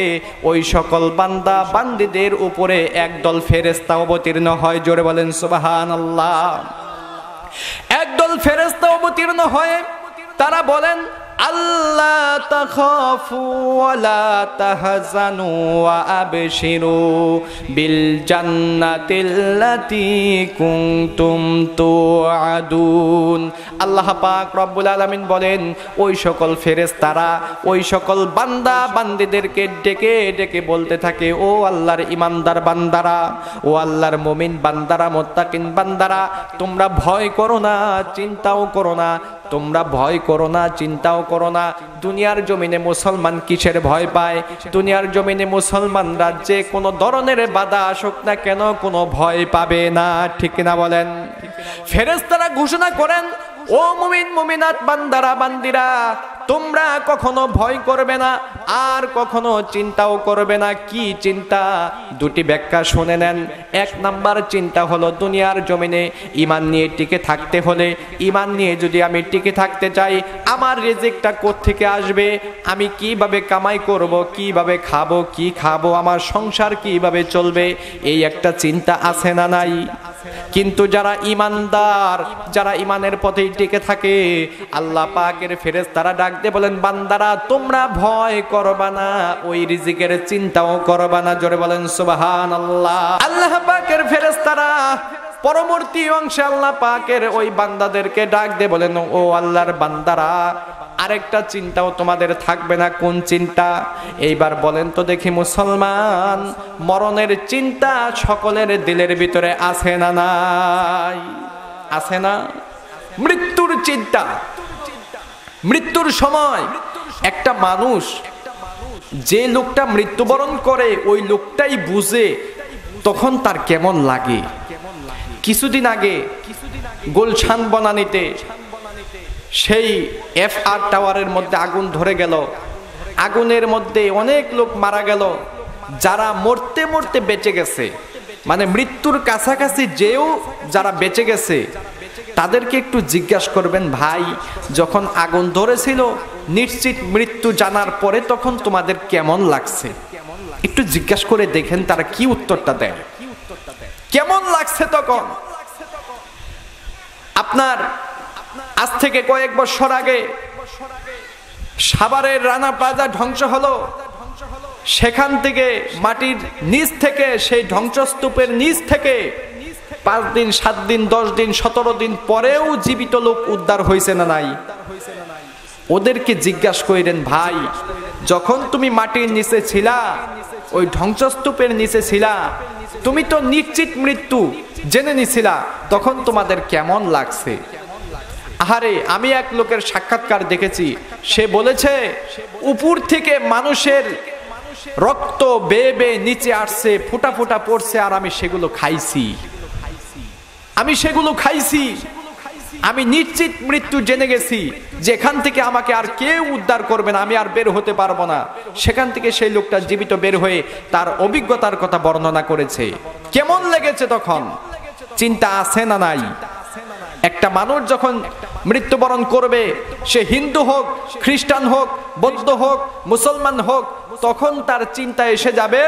ওই সকল বান্দা বান্দীদের উপরে একদল ফেরেশতা অবতীর্ণ হয়। জোরে বলেন সুবহানাল্লাহ। একদল ফেরেশতা অবতীর্ণ হয়ে তারা বলেন আল্লাহ তাখাফু ওয়ালা তাহজানু ওয়া আবশিরু বিল জান্নাতিল্লাতী কুনতুম তুআদুন। আল্লাহ পাক রব্বুল আলামিন বলেন ওই সকল ফেরেশতারা ওই সকল বান্দা বান্দীদেরকে ডেকে ডেকে বলতে থাকে, ও আল্লাহর ঈমানদার বান্দারা, ও আল্লাহর মুমিন বান্দারা, মুত্তাকিন বান্দারা, তোমরা ভয় করো না, চিন্তাও করো না, তোমরা ভয় করো না, চিন্তাও করো না। দুনিয়ার জমিনে মুসলমান কিসের ভয় পায়? দুনিয়ার জমিনে মুসলমানরা যে কোনো ধরনের বাধা আসুক না কেন কোনো ভয় পাবে না, ঠিক না বলেন? ফেরেশতারা ঘোষণা করেন, ও মুমিন মুমিনাত বান্দারা বান্দিরা, তোমরা কখনো ভয় করবে না আর কখনো চিন্তাও করবে না। কি চিন্তা? দুটি ব্যাখ্যা শুনে নেন। এক নাম্বার চিন্তা হলো দুনিয়ার জমিনে ঈমান নিয়ে টিকে থাকতে হলে, ঈমান নিয়ে যদি আমি টিকে থাকতে চাই, আমার রিজিকটা কোত্থেকে আসবে, আমি কিভাবে কামাই করব, কিভাবে খাবো, কি খাবো, আমার সংসার কিভাবে চলবে, এই একটা চিন্তা আছে না নাই? কিন্তু যারা ঈমানদার, যারা ঈমানের পথেই টিকে থাকে, আল্লাহ পাকের ফেরেশতারা ডাক দিয়ে বলেন, বান্দারা তোমরা ভয় করবা না, ওই রিজিকের চিন্তাও করবা না। জোরে বলেন সুবহানাল্লাহ। আল্লাহ পাকের ফেরেশতারা পরবর্তী অংশে আল্লাহ পাকের ওই বান্দাদেরকে ডাক দিয়ে বলেন, ও আল্লাহর বান্দারা, আরেকটা চিন্তাও তোমাদের থাকবে না। কোন চিন্তা? এইবার বলেন তো দেখি মুসলমান, মরণের চিন্তা সকলের দিলের ভিতরে আছে না নাই? আছে না? মৃত্যুর চিন্তা, মৃত্যুর সময় একটা মানুষ, যে লোকটা মৃত্যুবরণ করে ওই লোকটাই বুঝে তখন তার কেমন লাগে। কিছুদিন আগে গুলশান বনানীতে সেই FR টাওয়ারের মধ্যে আগুন ধরে গেল, আগুনের মধ্যে অনেক লোক মারা গেল। যারা মরতে মরতে বেঁচে গেছে, মানে মৃত্যুর কাছাকাছি যেও যারা বেঁচে গেছে, তাদেরকে একটু জিজ্ঞাসা করবেন, ভাই যখন আগুন ধরেছিল নিশ্চিত মৃত্যু জানার পরে তখন তোমাদের কেমন লাগছে? একটু জিজ্ঞাসা করে দেখেন তারা কি উত্তরটা দেয়, কেমন লাগছে তখন। আপনার আজ থেকে কয়েক বছর আগে সাভারের রানা প্লাজা ধ্বংস হলো, সেখান থেকে মাটির নিচ থেকে, সেই ধ্বংসস্তূপের নিচ থেকে 5 দিন 7 দিন 10 দিন 17 দিন পরেও জীবিত লোক উদ্ধার হয়েছে না নাই? ওদেরকে জিজ্ঞাসা করেন, ভাই যখন তুমি মাটির নিচে ছিলা, ওই ধ্বংসস্তূপের নিচে ছিলা, তুমি তো নিশ্চিত মৃত্যু জেনে নিছিলা, তখন তোমাদের কেমন লাগছে? আহারে, আমি এক লোকের সাক্ষাৎকার দেখেছি, সে বলেছে উপর থেকে মানুষের রক্ত বেয়ে বেয়ে নিচে আসছে, ফোঁটা ফোঁটা পড়ছে, আর আমি সেগুলো খাইছি, আমি সেগুলো খাইছি। আমি নিশ্চিত মৃত্যু জেনে গেছি, যেখান থেকে আমাকে আর কেউ উদ্ধার করবে না, আমি আর বের হতে পারবো না। সেখান থেকে সেই লোকটা জীবিত বের হয়ে তার অভিজ্ঞতার কথা বর্ণনা করেছে। কেমন লেগেছে তখন? চিন্তা আছে না নাই? একটা মানুষ যখন মৃত্যুবরণ করবে, সে হিন্দু হোক, খ্রিস্টান হোক, বৌদ্ধ হোক, মুসলমান হোক, তখন তার চিন্তা এসে যাবে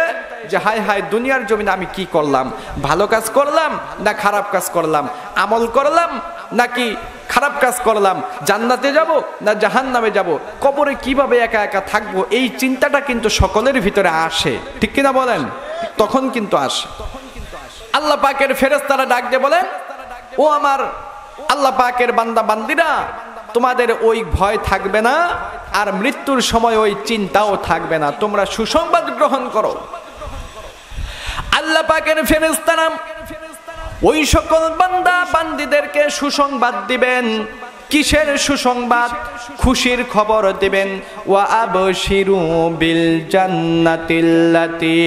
যে হায় হায় দুনিয়ার জমিনে আমি কি করলাম, ভালো কাজ করলাম না খারাপ কাজ করলাম, আমল করলাম নাকি খারাপ কাজ করলাম, জান্নাতে যাব না জাহান্নামে যাব, কবরে কিভাবে একা একা থাকবো, এই চিন্তাটা কিন্তু সকলের ভিতরে আসে, ঠিক কিনা বলেন? তখন কিন্তু আসে। আল্লাহ পাকের ফেরেশতারা ডাক দিয়ে বলেন, ও আমার আল্লাহ পাকের বান্দা বান্দিরা, তোমাদের ওই ভয় থাকবে না, আর মৃত্যুর সময় ওই চিন্তাও থাকবে না, তোমরা সুসংবাদ গ্রহণ করো। আল্লাহ পাকের ফেরেশতারা ওই সকল বান্দা বান্দিদেরকে সুসংবাদ দিবেন। কিসের সুসংবাদ? খুশির খবর দিবেন। ওয়া আবশিরু বিল জান্নাতিল্লাতি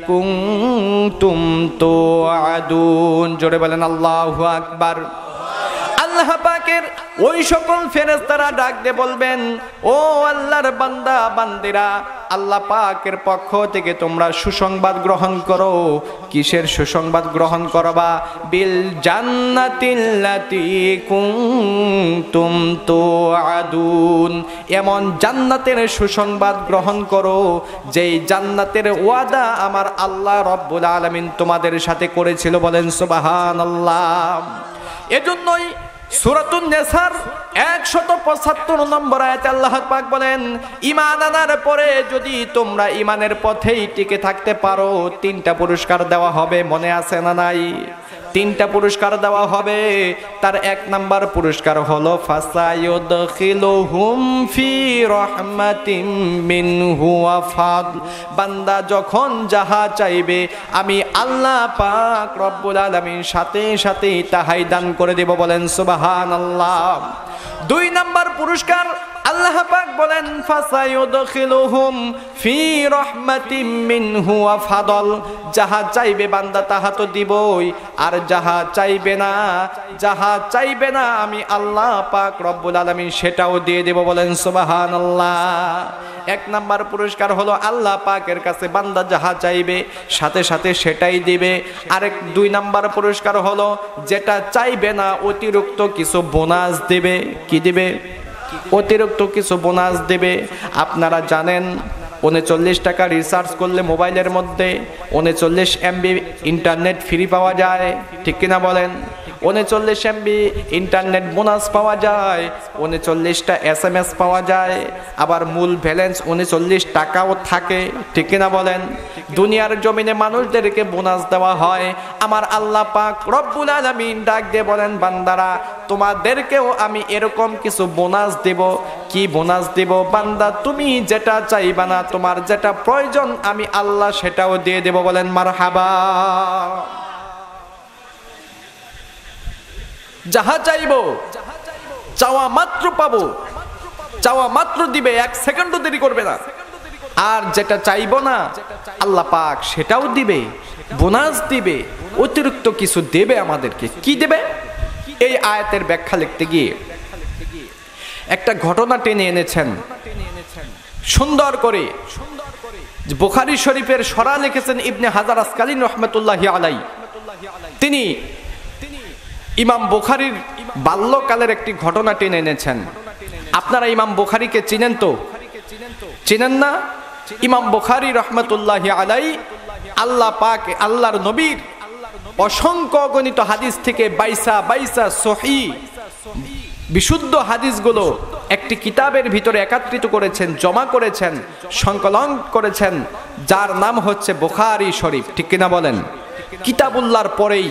কুনতুম তুআদুন। জোরে বলেন আল্লাহু আকবার। আল্লাহ পাকের ওই সকল ফেরেশতারা ডাক দিয়ে বলবেন, ও আল্লাহর বান্দা বান্দিরা, আল্লাহ পাকের পক্ষ থেকে তোমরা সুসংবাদ গ্রহণ করো। কিসের সুসংবাদ গ্রহণ করবা? বিল জান্নাতিল্লাতি কুনতুম তুআদুন। এমন জান্নাতের সুসংবাদ গ্রহণ করো যেই জান্নাতের ওয়াদা আমার আল্লাহ রাব্বুল আলামিন তোমাদের সাথে করেছিল। বলেন সুবহানাল্লাহ। এজন্যই সূরাতুন নিসার 175 নম্বর আয়াতে আল্লাহ পাক বলেন, ঈমান আনার পরে যদি তোমরা ঈমানের পথেই টিকে থাকতে পারো, 3টা পুরস্কার দেওয়া হবে। মনে আছে না নাই? 3টা পুরস্কার দেওয়া হবে। তার 1 নাম্বার পুরস্কার হলো ফাসায়ুদখিলুহুম ফি রাহমাতিম মিনহু ওয়া ফাদল। বান্দা যখন যাহা চাইবে আমি আল্লাহ পাক রব্বুল আলামিন সাথে সাথে তাহাই দান করে দেব। বলেন সুবহানাল্লাহ। 2 নাম্বার পুরস্কার আল্লাহ পাক বলেন ফাসায়ুদখিলুহুম ফি রাহমাতিম মিনহু ওয়া ফাদল। যাহা চাইবে বান্দা তাহা তো দিবই, আর যাহা চাইবে না আমি আল্লাহ পাক রব্বুল আলামিন সেটাও দিয়ে দেব। বলেন সুবহানাল্লাহ। 1 নাম্বার পুরস্কার হলো আল্লাহ পাকের কাছে বান্দা যাহা চাইবে সাথে সাথে সেটাই দিবে। আরেক 2 নাম্বার পুরস্কার হলো যেটা চাইবে না অতিরিক্ত কিছু বোনাস দেবে। কি দিবে? অতিরিক্ত কিছু বোনাস দেবে। আপনারা জানেন 39 টাকা রিচার্জ করলে মোবাইলের মধ্যে 39 MB ইন্টারনেট ফ্রি পাওয়া যায়, ঠিক কিনা বলেন? 39 MB ইন্টারনেট বোনাস পাওয়া যায়, 39টা SMS পাওয়া যায়, আবার মূল ব্যালেন্স 39 টাকাও থাকে, ঠিক কিনা বলেন? দুনিয়ার জমিনে মানুষদেরকে বোনাস দেওয়া হয়। আমার আল্লাহ পাক রব্বুল আলামিন ডাক দিয়ে বলেন, বান্দারা তোমাদেরকেও আমি এরকম কিছু বোনাস দেব। কি বোনাস দেব? বান্দা তুমি যেটা চাইবা না, তোমার যেটা প্রয়োজন আমি আল্লাহ সেটাও দিয়ে দেব। বলেন মারহাবা। যাহা চাইবো চাওয়া মাত্র পাবো, চাওয়া মাত্র দিবে, এক সেকেন্ডও দেরি করবে না। আর যেটা চাইবো না আল্লাহ পাক সেটাও দিবে, বোনাস দিবে, অতিরিক্ত কিছু দেবে আমাদেরকে। কি দেবে? এই আয়াতের ব্যাখ্যা লিখতে গিয়ে একটা ঘটনা টেনে এনেছেন সুন্দর করে। বুখারী শরীফের সরা লিখেছেন ইবনে হাজার আসকালিন রহমতুল্লাহি আলাইহি। তিনি ইমাম বুখারীর বাল্যকালের একটি ঘটনা টেনে এনেছেন। আপনারা ইমাম বুখারীকে চিনেন তো? চিনেন না? ইমাম বুখারী রহমতুল্লাহি আলাইহি আল্লাহ পাক আল্লাহর নবীর অসংখ্য গণিত হাদিস থেকে বাইসা সহিহ বিশুদ্ধ হাদিসগুলো একটি কিতাবের ভিতরে একত্রিত করেছেন, জমা করেছেন, সংকলন করেছেন, যার নাম হচ্ছে বুখারী শরীফ। ঠিক কিনা বলেন? কিতাবুল্লাহর পরেই,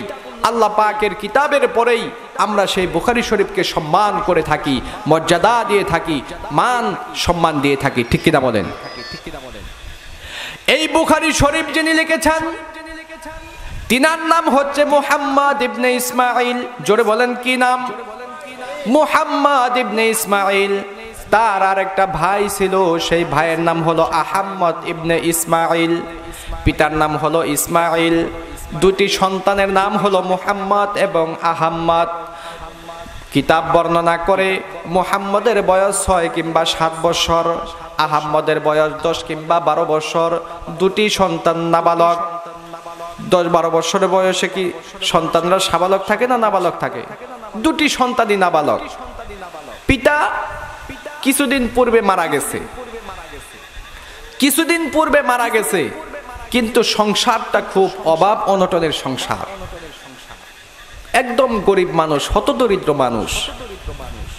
আল্লাহ পাকের কিতাবের পরেই আমরা সেই বুখারী শরীফকে সম্মান করে থাকি, মর্যাদা দিয়ে থাকি, মান সম্মান দিয়ে থাকি। ঠিক কিনা বলেন? এই বুখারী শরীফ যিনি লিখেছেন তিনার নাম হচ্ছে মুহাম্মদ ইবনে ইসমাঈল। জোরে বলেন কি নাম? মুহাম্মদ ইবনে ইসমাঈল। তার আর একটা ভাই ছিল, সেই ভাইয়ের নাম হলো আহমদ ইবনে ইসমাঈল। পিতার নাম হলো ইসমাঈল। দুটি সন্তানের নাম হলো মুহাম্মদ এবং আহমদ। কিতাব বর্ণনা করে মুহাম্মদের বয়স 6 কিংবা 7 বছর, আহমদের বয়স 10 কিংবা 12 বছর। দুটি সন্তান নাবালক। 10-12 বছরের বয়সে কি সন্তানরা সাবালক থাকে না নাবালক থাকে? দুটি সন্তানই নাবালক। পিতা কিছুদিন পূর্বে মারা গেছে, কিন্তু সংসারটা খুব অভাব অনটনের সংসার। একদম গরিব মানুষ, হতদরিদ্র মানুষ।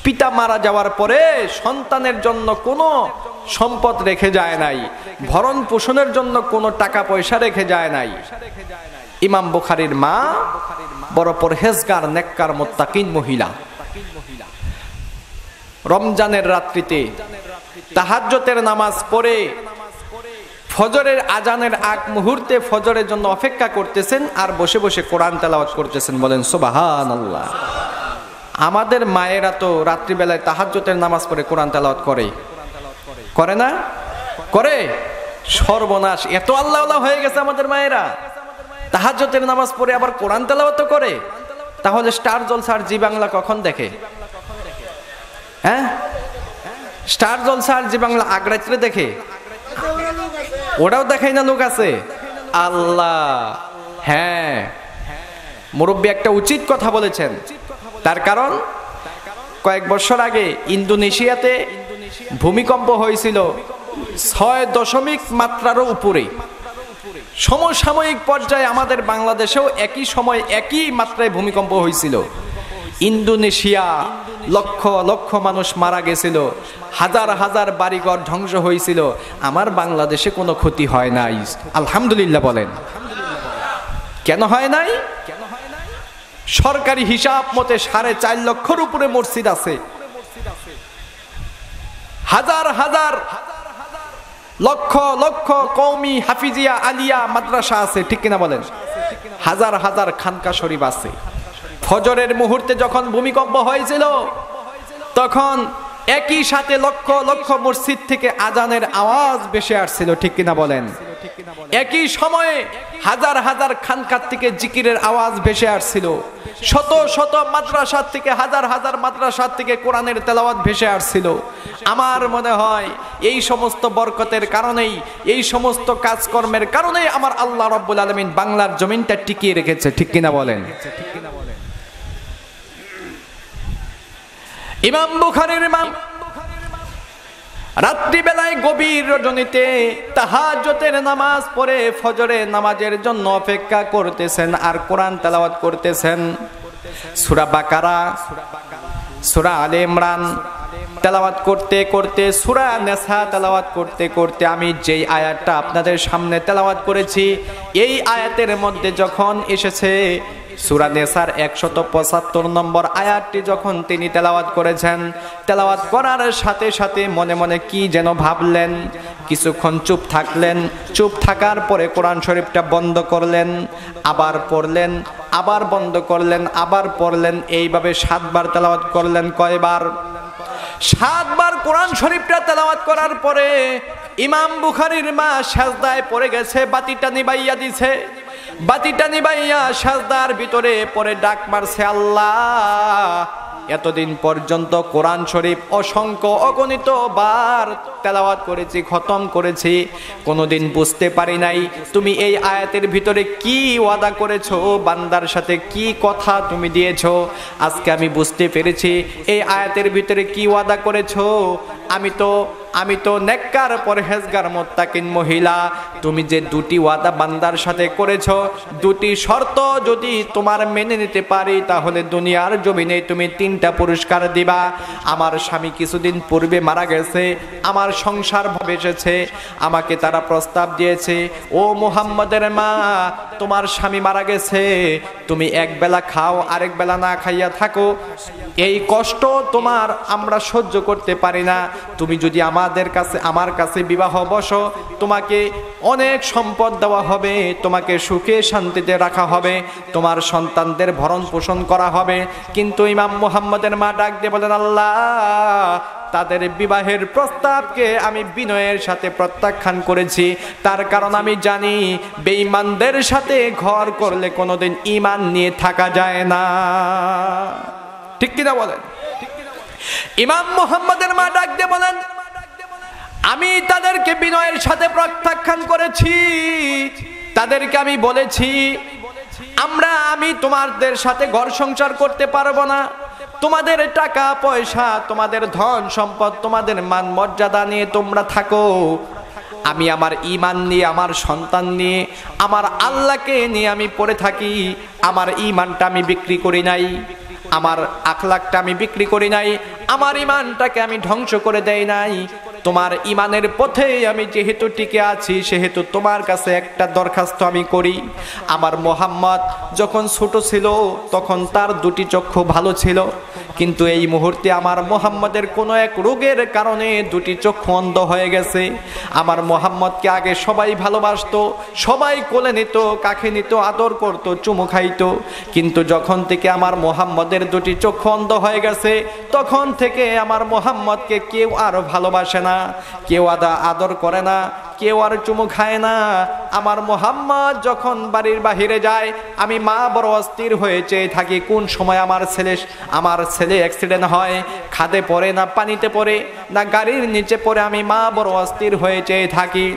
পিতা মারা যাওয়ার পরে সন্তানের জন্য কোনো সম্পদ রেখে যায় নাই, ভরণ পোষণের জন্য কোনো টাকা পয়সা রেখে যায় নাই। ইমাম বুখারীর মা বড় পরহেজগার, নেককার, মুত্তাকিন মহিলা। রমজানের রাত্রিতে তাহাজ্জুদের নামাজ পড়ে ফজরের আজানের আগ মুহূর্তে ফজরের জন্য অপেক্ষা করতেছেন আর বসে বসে কোরআন তেলাওয়াত করতেছেন। বলেন সুবহানাল্লাহ। আমাদের মায়েরা তো রাত্রিবেলায় তাহাজ্জুদের নামাজ পড়ে কোরআন তেলাওয়াত করে না? করে? সর্বনাশ! এত আল্লাহওয়ালা হয়ে গেছে আমাদের মায়েরা, তাহাজ্জুদের নামাজ পড়ে আবার কোরআন তেলাওয়াত করে। তাহলে স্টার জলসা আর জি বাংলা কখন দেখে? হ্যাঁ, স্টার জলসা আর জি বাংলা আগ্রাত্রে দেখে? ওটাও দেখাই না লোক আছে? আল্লাহ! হ্যাঁ, মুরব্বী একটা উচিত কথা বলেছেন। তার কারণ কয়েক বছর আগে ইন্দোনেশিয়াতে ভূমিকম্প হয়েছিল 6 মাত্রারও উপরে। সমসাময়িক পর্যায়ে আমাদের বাংলাদেশেও একই সময় একই মাত্রায় ভূমিকম্প হয়েছিল। ইন্দোনেশিয়া লক্ষ লক্ষ মানুষ মারা গেছিল, হাজার হাজার বাড়িঘর ধ্বংস হয়েছিল। আমার বাংলাদেশে কোনো ক্ষতি হয় নাই, আলহামদুলিল্লাহ বলেন। কেন হয় নাই? সরকারি হিসাব মতে 4.5 লক্ষের উপরে মসজিদ আছে, হাজার হাজার লক্ষ লক্ষ কওমি হাফিজিয়া আলিয়া মাদ্রাসা আছে। ঠিক কিনা বলেন? হাজার হাজার খানকা শরীফ আছে। ফজরের মুহূর্তে যখন ভূমিকম্প হয়েছিল তখন একই সাথে লক্ষ লক্ষ মসজিদ থেকে আজানের আওয়াজ ভেসে আসছিল। ঠিক কিনা বলেন? একই সময়ে হাজার হাজার খানকার থেকে জিকিরের আওয়াজ ভেসে আসছিল। শত শত মাদ্রাসা থেকে, হাজার হাজার মাদ্রাসা থেকে কোরআনের তেলাওয়াত ভেসে আসছিল। আমার মনে হয় এই সমস্ত বরকতের কারণেই, এই সমস্ত কাজকর্মের কারণেই আমার আল্লাহ রাব্বুল আলামিন বাংলার জমিনটা টিকিয়ে রেখেছে। ঠিক কিনা বলেন? ইমাম বুখারীর ইমাম রাত্রিবেলায় গভীর রজনীতে তাহাজ্জুদের নামাজ পড়ে ফজরের নামাজের জন্য অপেক্ষা করতেছেন আর কোরআন তেলাওয়াত করতেছেন। সূরা বাকারা, সূরা আলে ইমরান, তেলাওয়াত করতে করতে সূরা নিসা তেলাওয়াত করতে করতে আমি যেই আয়াতটা আপনাদের সামনে তেলাওয়াত করেছি, এই আয়াতের মধ্যে যখন এসেছে সূরা নিসার 175 নম্বর আয়াতটি যখন তিনি তেলাওয়াত করেছেন, তেলাওয়াত করার সাথে সাথে মনে মনে কি যেন ভাবলেন, কিছুক্ষণ চুপ থাকলেন, চুপ থাকার পরে কোরআন শরীফটা বন্ধ করলেন, আবার পড়লেন, আবার বন্ধ করলেন, আবার পড়লেন, এইভাবে 7 বার তেলাওয়াত করলেন। কয়বার? 7 বার কোরআন শরীফটা তেলাওয়াত করার পরে ইমাম বুখারীর মা সাজদায় পড়ে গেছে, বাতিটা নিবাইয়া দিছে, বাতিটা নিবাইয়া সাজদার ভিতরে পড়ে ডাক মারছে, আল্লাহ এতদিন পর্যন্ত কোরআন শরীফ অসংখ্য অগণিত বার তেলাওয়াত করেছি, খতম করেছি, কোনোদিন বুঝতে পারি নাই তুমি এই আয়াতের ভিতরে কি ওয়াদা করেছো, বান্দার সাথে কি কথা তুমি দিয়েছো। আজকে আমি বুঝতে পেরেছি এই আয়াতের ভিতরে কি ওয়াদা করেছো। আমি তো নেককার পরহেজগার মুত্তাকিন মহিলা, তুমি যে দুটি ওয়াদা বান্দার সাথে করেছো, দুটি শর্ত যদি তোমার মেনে নিতে পারি তাহলে দুনিয়ার জমিনে তুমি 3টা পুরস্কার দিবা। আমার স্বামী কিছুদিন পূর্বে মারা গেছে, আমার সংসার ভেসেছে, আমাকে তারা প্রস্তাব দিয়েছে, ও মুহাম্মদের মা তোমার স্বামী মারা গেছে, তুমি এক বেলা খাও আরেক বেলা না খাইয়া থাকো, এই কষ্ট তোমার আমরা সহ্য করতে পারি না, তুমি যদি আমার কাছে বিবাহ বসো, তোমাকে অনেক সম্পদ দেওয়া হবে, তোমাকে সুখে শান্তিতে রাখা হবে, তোমার সন্তানদের ভরণ পোষণ করা হবে। কিন্তু ইমাম মুহাম্মদের মা ডাক দিয়ে বলেন, আল্লাহ তাদের বিবাহের প্রস্তাবকে আমি বিনয়ের সাথে প্রত্যাখ্যান করেছি, তার কারণ আমি জানি বেঈমানদের সাথে ঘর করলে কোনোদিন ঈমান নিয়ে থাকা যায় না। ঠিক কিনা বলেন? ইমাম মুহাম্মদের মা ডাক দিয়ে বলেন, আমি তাদেরকে বিনয়ের সাথে প্রত্যাখ্যান করেছি, তাদেরকে আমি বলেছি আমি তোমাদের সাথে ঘর সংসার করতে পারবো না, তোমাদের টাকা পয়সা, তোমাদের ধন সম্পদ, তোমাদের মান মর্যাদা নিয়ে তোমরা থাকো, আমি আমার ঈমান নিয়ে, আমার সন্তান নিয়ে, আমার আল্লাহকে নিয়ে আমি পড়ে থাকি। আমার ঈমানটা আমি বিক্রি করি নাই, আমার আখলাকটা আমি বিক্রি করি নাই, আমার ঈমানটাকে আমি ধ্বংস করে দেই নাই। তোমার ঈমানের পথে আমি যেহেতু টিকে আছি, সেহেতু তোমার কাছে একটা দরখাস্ত আমি করি। আমার মুহাম্মদ যখন ছোট ছিল তখন তার দুটি চক্ষু ভালো ছিল, কিন্তু এই মুহূর্তে আমার মুহাম্মদের কোনো এক রোগের কারণে দুটি চক্ষু অন্ধ হয়ে গেছে। আমার মুহাম্মদকে আগে সবাই ভালোবাসতো, সবাই কোলে নিত, কাছে নিত, আদর করত, চুমু খাইত, কিন্তু যখন থেকে আমার মুহাম্মদের দুটি চক্ষু অন্ধ হয়ে গেছে, তখন থেকে আমার মুহাম্মদকে কেউ আর ভালোবাসে না, কেউ আদর করে না, কেউ আর চুমু খায় না। আমার মুহাম্মদ যখন বাড়ির বাহিরে যায়, আমি মা বড় অস্থির হয়ে চেয়ে থাকি কোন সময় আমার ছেলে অ্যাক্সিডেন্ট হয়, খাদে পড়ে না পানিতে পড়ে না গাড়ির নিচে পড়ে, আমি মা বড় অস্থির হয়ে চেয়ে থাকি।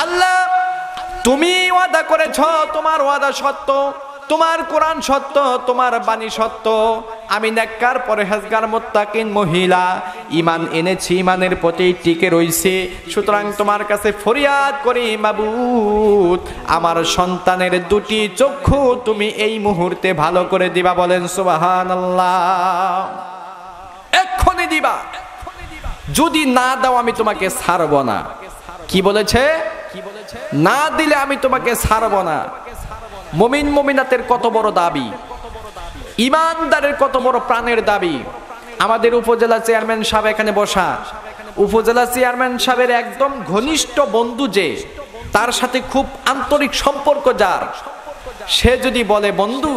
আল্লাহ তুমি ওয়াদা করেছ, তোমার ওয়াদা সত্য, তোমার কোরআন সত্য, তোমার বাণী সত্য, আমি নেককার পরহেজগার মুত্তাকিন মহিলা, ঈমান এনেছি, ঈমানের প্রতি টিকে রইছি, সুতরাং তোমার কাছে ফরিয়াদ করি মাবুদ, আমার সন্তানের দুটি চক্ষু তুমি এই মুহূর্তে ভালো করে দিবা। বলেন সুবহানাল্লাহ। এক্ষুনি দিবা, যদি না দাও আমি তোমাকে ছাড়ব না। কি বলেছে? না দিলে আমি তোমাকে ছাড়ব না। মুমিন মুমিনাতের কত বড় দাবি, ইমানদারের কত বড় প্রাণের দাবি। আমাদের উপজেলা চেয়ারম্যান সাহেব এখানে বসা, উপজেলা চেয়ারম্যান সাহেবের একদম ঘনিষ্ঠ বন্ধু, যে তার সাথে খুব আন্তরিক সম্পর্ক যার, সে যদি বলে বন্ধু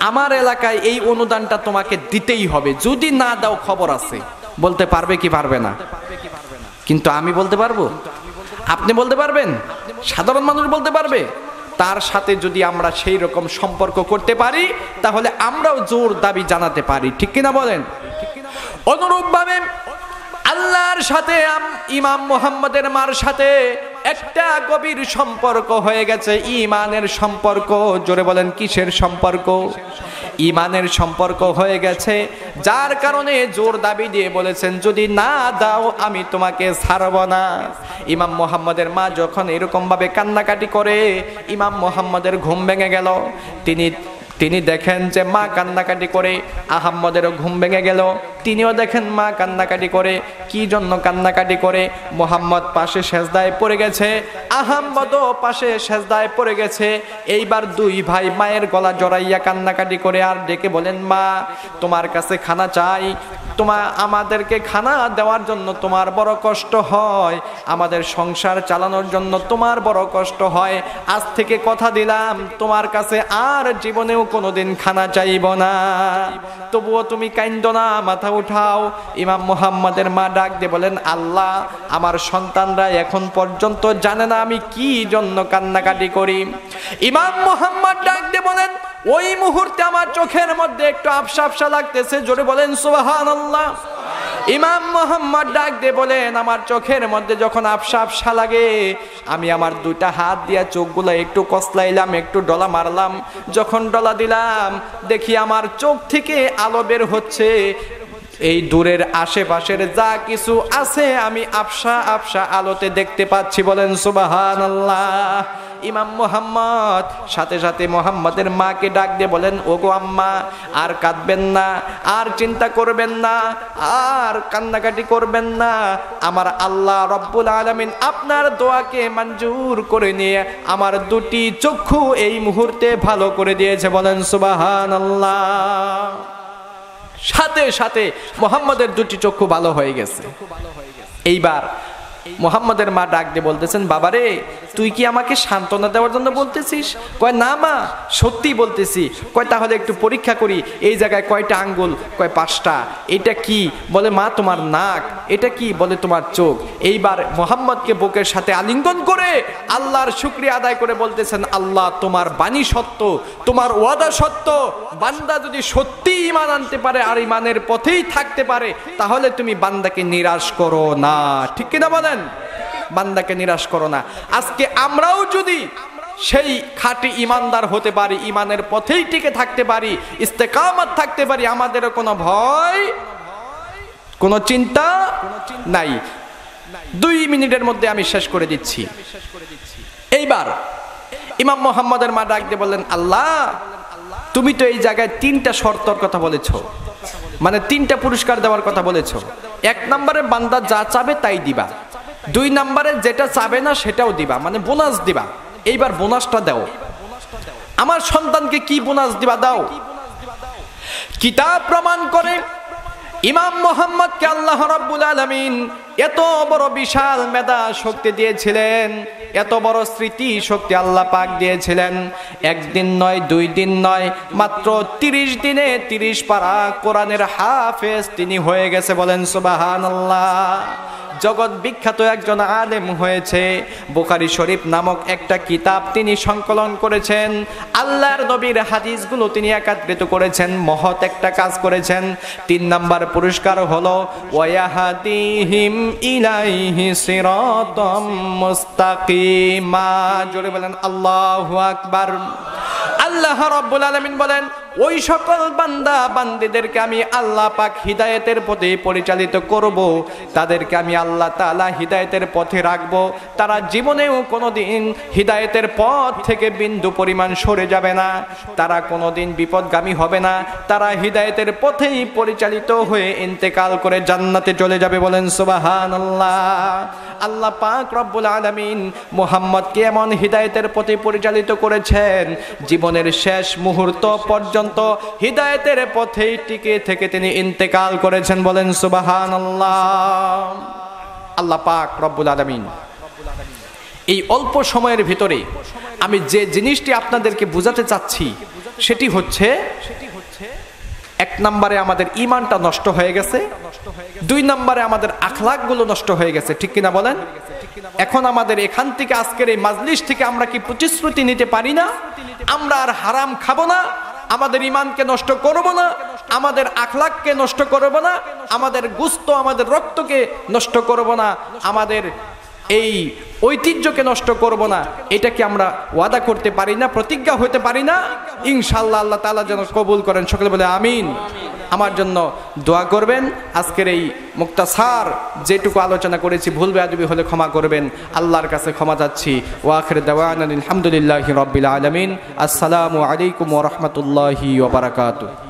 আমার এলাকায় এই অনুদানটা তোমাকে দিতেই হবে, যদি না দাও খবর আছে, বলতে পারবে কি পারবে না? কিন্তু আমি বলতে পারবো, আপনি বলতে পারবেন, সাধারণ মানুষ বলতে পারবে। তার সাথে যদি আমরা সেই রকম সম্পর্ক করতে পারি, তাহলে আমরাও জোর দাবি জানাতে পারি। ঠিক কিনা বলেন? অনুরূপভাবে আল্লাহর সাথে ইমাম মুহাম্মদের মার সাথে একটা গভীর সম্পর্ক হয়ে গেছে, ঈমানের সম্পর্ক। জোরে বলেন কিসের সম্পর্ক? ঈমানের সম্পর্ক হয়ে গেছে, যার কারণে জোর দাবি দিয়ে বলেছেন যদি না দাও আমি তোমাকে ছাড়ব না। ইমাম মুহাম্মদের মা যখন এরকম ভাবে কান্নাকাটি করে, ইমাম মুহাম্মদের ঘুম ভেঙে গেল। তিনি তিনি দেখেন যে মা কান্নাকাটি করে, আহাম্মদেরও ঘুম ভেঙে গেল। তিনিও দেখেন মা কান্নাকাটি করে, কি জন্য কান্নাকাটি করে? মুহাম্মদ পাশে সেজদায় পড়ে গেছে, আহাম্মদও পাশে সেজদায় পড়ে গেছে। এইবার দুই ভাই মায়ের গলা জড়াইয়া কান্নাকাটি করে আর ডেকে বলেন, মা তোমার কাছে খানা চাই, আমাদেরকে খানা দেওয়ার জন্য তোমার বড় কষ্ট হয়, আমাদের সংসার চালানোর জন্য তোমার বড় কষ্ট হয়। আজ থেকে কথা দিলাম তোমার কাছে আর জীবনেও কোনোদিন খানা চাইব না। তবুও তুমি কাইন্দো না, মাথা উঠাও। ইমাম মুহাম্মাদের মা ডাক দিয়ে বলেন, আল্লাহ, আমার সন্তানরা এখন পর্যন্ত জানে না আমি কি জন্য কান্নাকাটি করি। ইমাম মুহাম্মদ ডাক দিয়ে বলেন, ওই মুহূর্তে আমার চোখের মধ্যে একটু আফসা আফসা লাগতেছে, জোরে বলেন সুবহানাল্লাহ। ইমাম মুহাম্মদ ডাক দিয়ে বলেন, আমার চোখের মধ্যে যখন আফসা আফসা লাগে, আমি আমার দুইটা হাত দিয়া চোখগুলো একটু কসলাইলাম, একটু ডলা মারলাম। যখন ডলা দিলাম, দেখি আমার চোখ থেকে আলো বের হচ্ছে। এই দূরের আশেপাশের যা কিছু আছে আমি আফসা আফসা আলোতে দেখতে পাচ্ছি, বলেন সুবহানাল্লাহ। ইমাম মুহাম্মদ সাথে সাথে মুহাম্মাদের মাকে ডাক দিয়ে বলেন, ওগো আম্মা, আর কাঁদবেন না, আর চিন্তা করবেন না, আর কান্নাকাটি করবেন না। আমার আল্লাহ রব্বুল আলামিন আপনার দোয়াকে মঞ্জুর করে নিয়ে আমার দুটি চক্ষু এই মুহূর্তে ভালো করে দিয়েছে, বলেন সুবহানাল্লাহ। সাথে সাথে মুহাম্মাদের দুটি চক্ষু ভালো হয়ে গেছে। এইবার মুহাম্মাদের মা ডাক দিয়ে বলতেছেন, বাবারে, তুই কি আমাকে সান্ত্বনা দেওয়ার জন্য বলতেছিস? কয়, না মা, সত্যি বলতেছি। কয়, তাহলে একটু পরীক্ষা করি, এই জায়গায় কয়টা আঙ্গুল? কয়, 5টা। এটা কি? বলে, মা তোমার নাক। এটা কি? বলে, তোমার চোখ। এইবার মুহাম্মদকে বুকের সাথে আলিঙ্গন করে আল্লাহর শুকরিয়া আদায় করে বলতেছেন, আল্লাহ, তোমার বাণী সত্য, তোমার ওয়াদা সত্য। বান্দা যদি সত্যি ঈমান আনতে পারে আর ঈমানের পথেই থাকতে পারে, তাহলে তুমি বান্দাকে নিরাশ করো না। ঠিক কিনা বলেন? বান্দাকে নিরাশ করো না। আজকে আমরাও যদি সেই খাঁটি ঈমানদার হতে পারি, ঈমানের পথেই টিকে থাকতে পারি, ইস্তেকামত থাকতে পারি, আমাদের কোনো ভয়, কোনো চিন্তা নাই। 2 মিনিটের মধ্যে আমি শেষ করে দিচ্ছি। এইবার ইমাম মুহাম্মাদের মা ডাক দিয়ে বললেন, আল্লাহ, তুমি তো এই জায়গায় 3টা শর্তর কথা বলেছো, মানে 3টা পুরস্কার দেওয়ার কথা বলেছো। 1 নম্বরে বান্দা যা চাবে তাই দিবা, 2 নম্বরে যেটা চাবে না সেটাও দিবা, মানে বোনাস দিবা। এইবার বোনাসটা দাও, আমার সন্তানকে কি বোনাস দিবা দাও। কিতাব প্রমাণ করে ইমাম মুহাম্মদকে আল্লাহ রাব্বুল আলামিন এত বড় বিশাল মেধা শক্তি দিয়েছিলেন, এত বড় স্মৃতি শক্তি আল্লাহ পাক দিয়েছিলেন। 1 দিন নয়, 2 দিন নয়, মাত্র 30 দিনে 30 পারা কোরআনের হাফেজ তিনি হয়ে গেছে, বলেন সুবহানাল্লাহ। জগৎ বিখ্যাত একজন আলেম হয়েছে। বুখারী শরীফ নামক একটা কিতাব তিনি সংকলন করেছেন। আল্লাহর নবীর হাদিসগুলো তিনি একত্রিত করেছেন, মহৎ একটা কাজ করেছেন। 3 নাম্বার পুরস্কার হলো ওয়ায়াহাদিহিম ইলাইহি সিরাতাম মুস্তাকিমা। জোরে বলেন আল্লাহু আকবার। আল্লাহ রাব্বুল আলামিন বলেন, ওই সকল বান্দা বান্দীদেরকে আমি আল্লাহ পাক হিদায়াতের পথে পরিচালিত করব, তাদেরকে আমি আল্লাহ তাআলা হিদায়াতের পথে রাখব। তারা জীবনেও কোনোদিন হিদায়াতের পথ থেকে বিন্দু পরিমাণ সরে যাবে না, তারা কোনোদিন বিপদগামী হবে না, তারা হিদায়াতের পথেই পরিচালিত হয়ে ইন্তেকাল করে জান্নাতে চলে যাবে, বলেন সুবহানাল্লাহ। আল্লাহ পাক রব্বুল আলামিন মুহাম্মদকে এমন হিদায়াতের পথে পরিচালিত করেছেন, জীবনের শেষ মুহূর্ত পর্যন্ত হিদায়াতের পথেই টিকে থেকে তিনি ইন্তেকাল করেছেন, বলেন সুবহানাল্লাহ। আল্লাহ পাক রব্বুল আলামিন এই অল্প সময়ের ভিতরে আমি যে জিনিসটি আপনাদেরকে বোঝাতে চাচ্ছি সেটি হচ্ছে, 1 নম্বরে আমাদের ঈমানটা নষ্ট হয়ে গেছে, 2 নম্বরে আমাদের আখলাকগুলো নষ্ট হয়ে গেছে। ঠিক কিনা বলেন? এখন আমাদের এখান থেকে, আজকের এই মাজলিস থেকে আমরা কি প্রতিশ্রুতি নিতে পারি না আমরা আর হারাম খাবো না, আমাদের ঈমানকে নষ্ট করব না, আমাদের আখলাককে নষ্ট করব না, আমাদের গোশত আমাদের রক্তকে নষ্ট করব না, আমাদের এই ঐতিহ্যকে নষ্ট করব না? এটা কি আমরা ওয়াদা করতে পারি না, প্রতিজ্ঞা হতে পারি না? ইনশাআল্লাহ আল্লাহ তাআলা যেন কবুল করেন। সকলে বলে আমিন। আমার জন্য দোয়া করবেন। আজকের এই মুক্তাসার যেটুকু আলোচনা করেছি ভুল বেয়াদবি হলে ক্ষমা করবেন, আল্লাহর কাছে ক্ষমা চাচ্ছি। ওয়া আখিরু দাওয়ানা আলহামদুলিল্লাহি রাব্বিল আলামিন। আসসালামু আলাইকুম ওয়া রাহমাতুল্লাহি ওয়া বারাকাতুহু।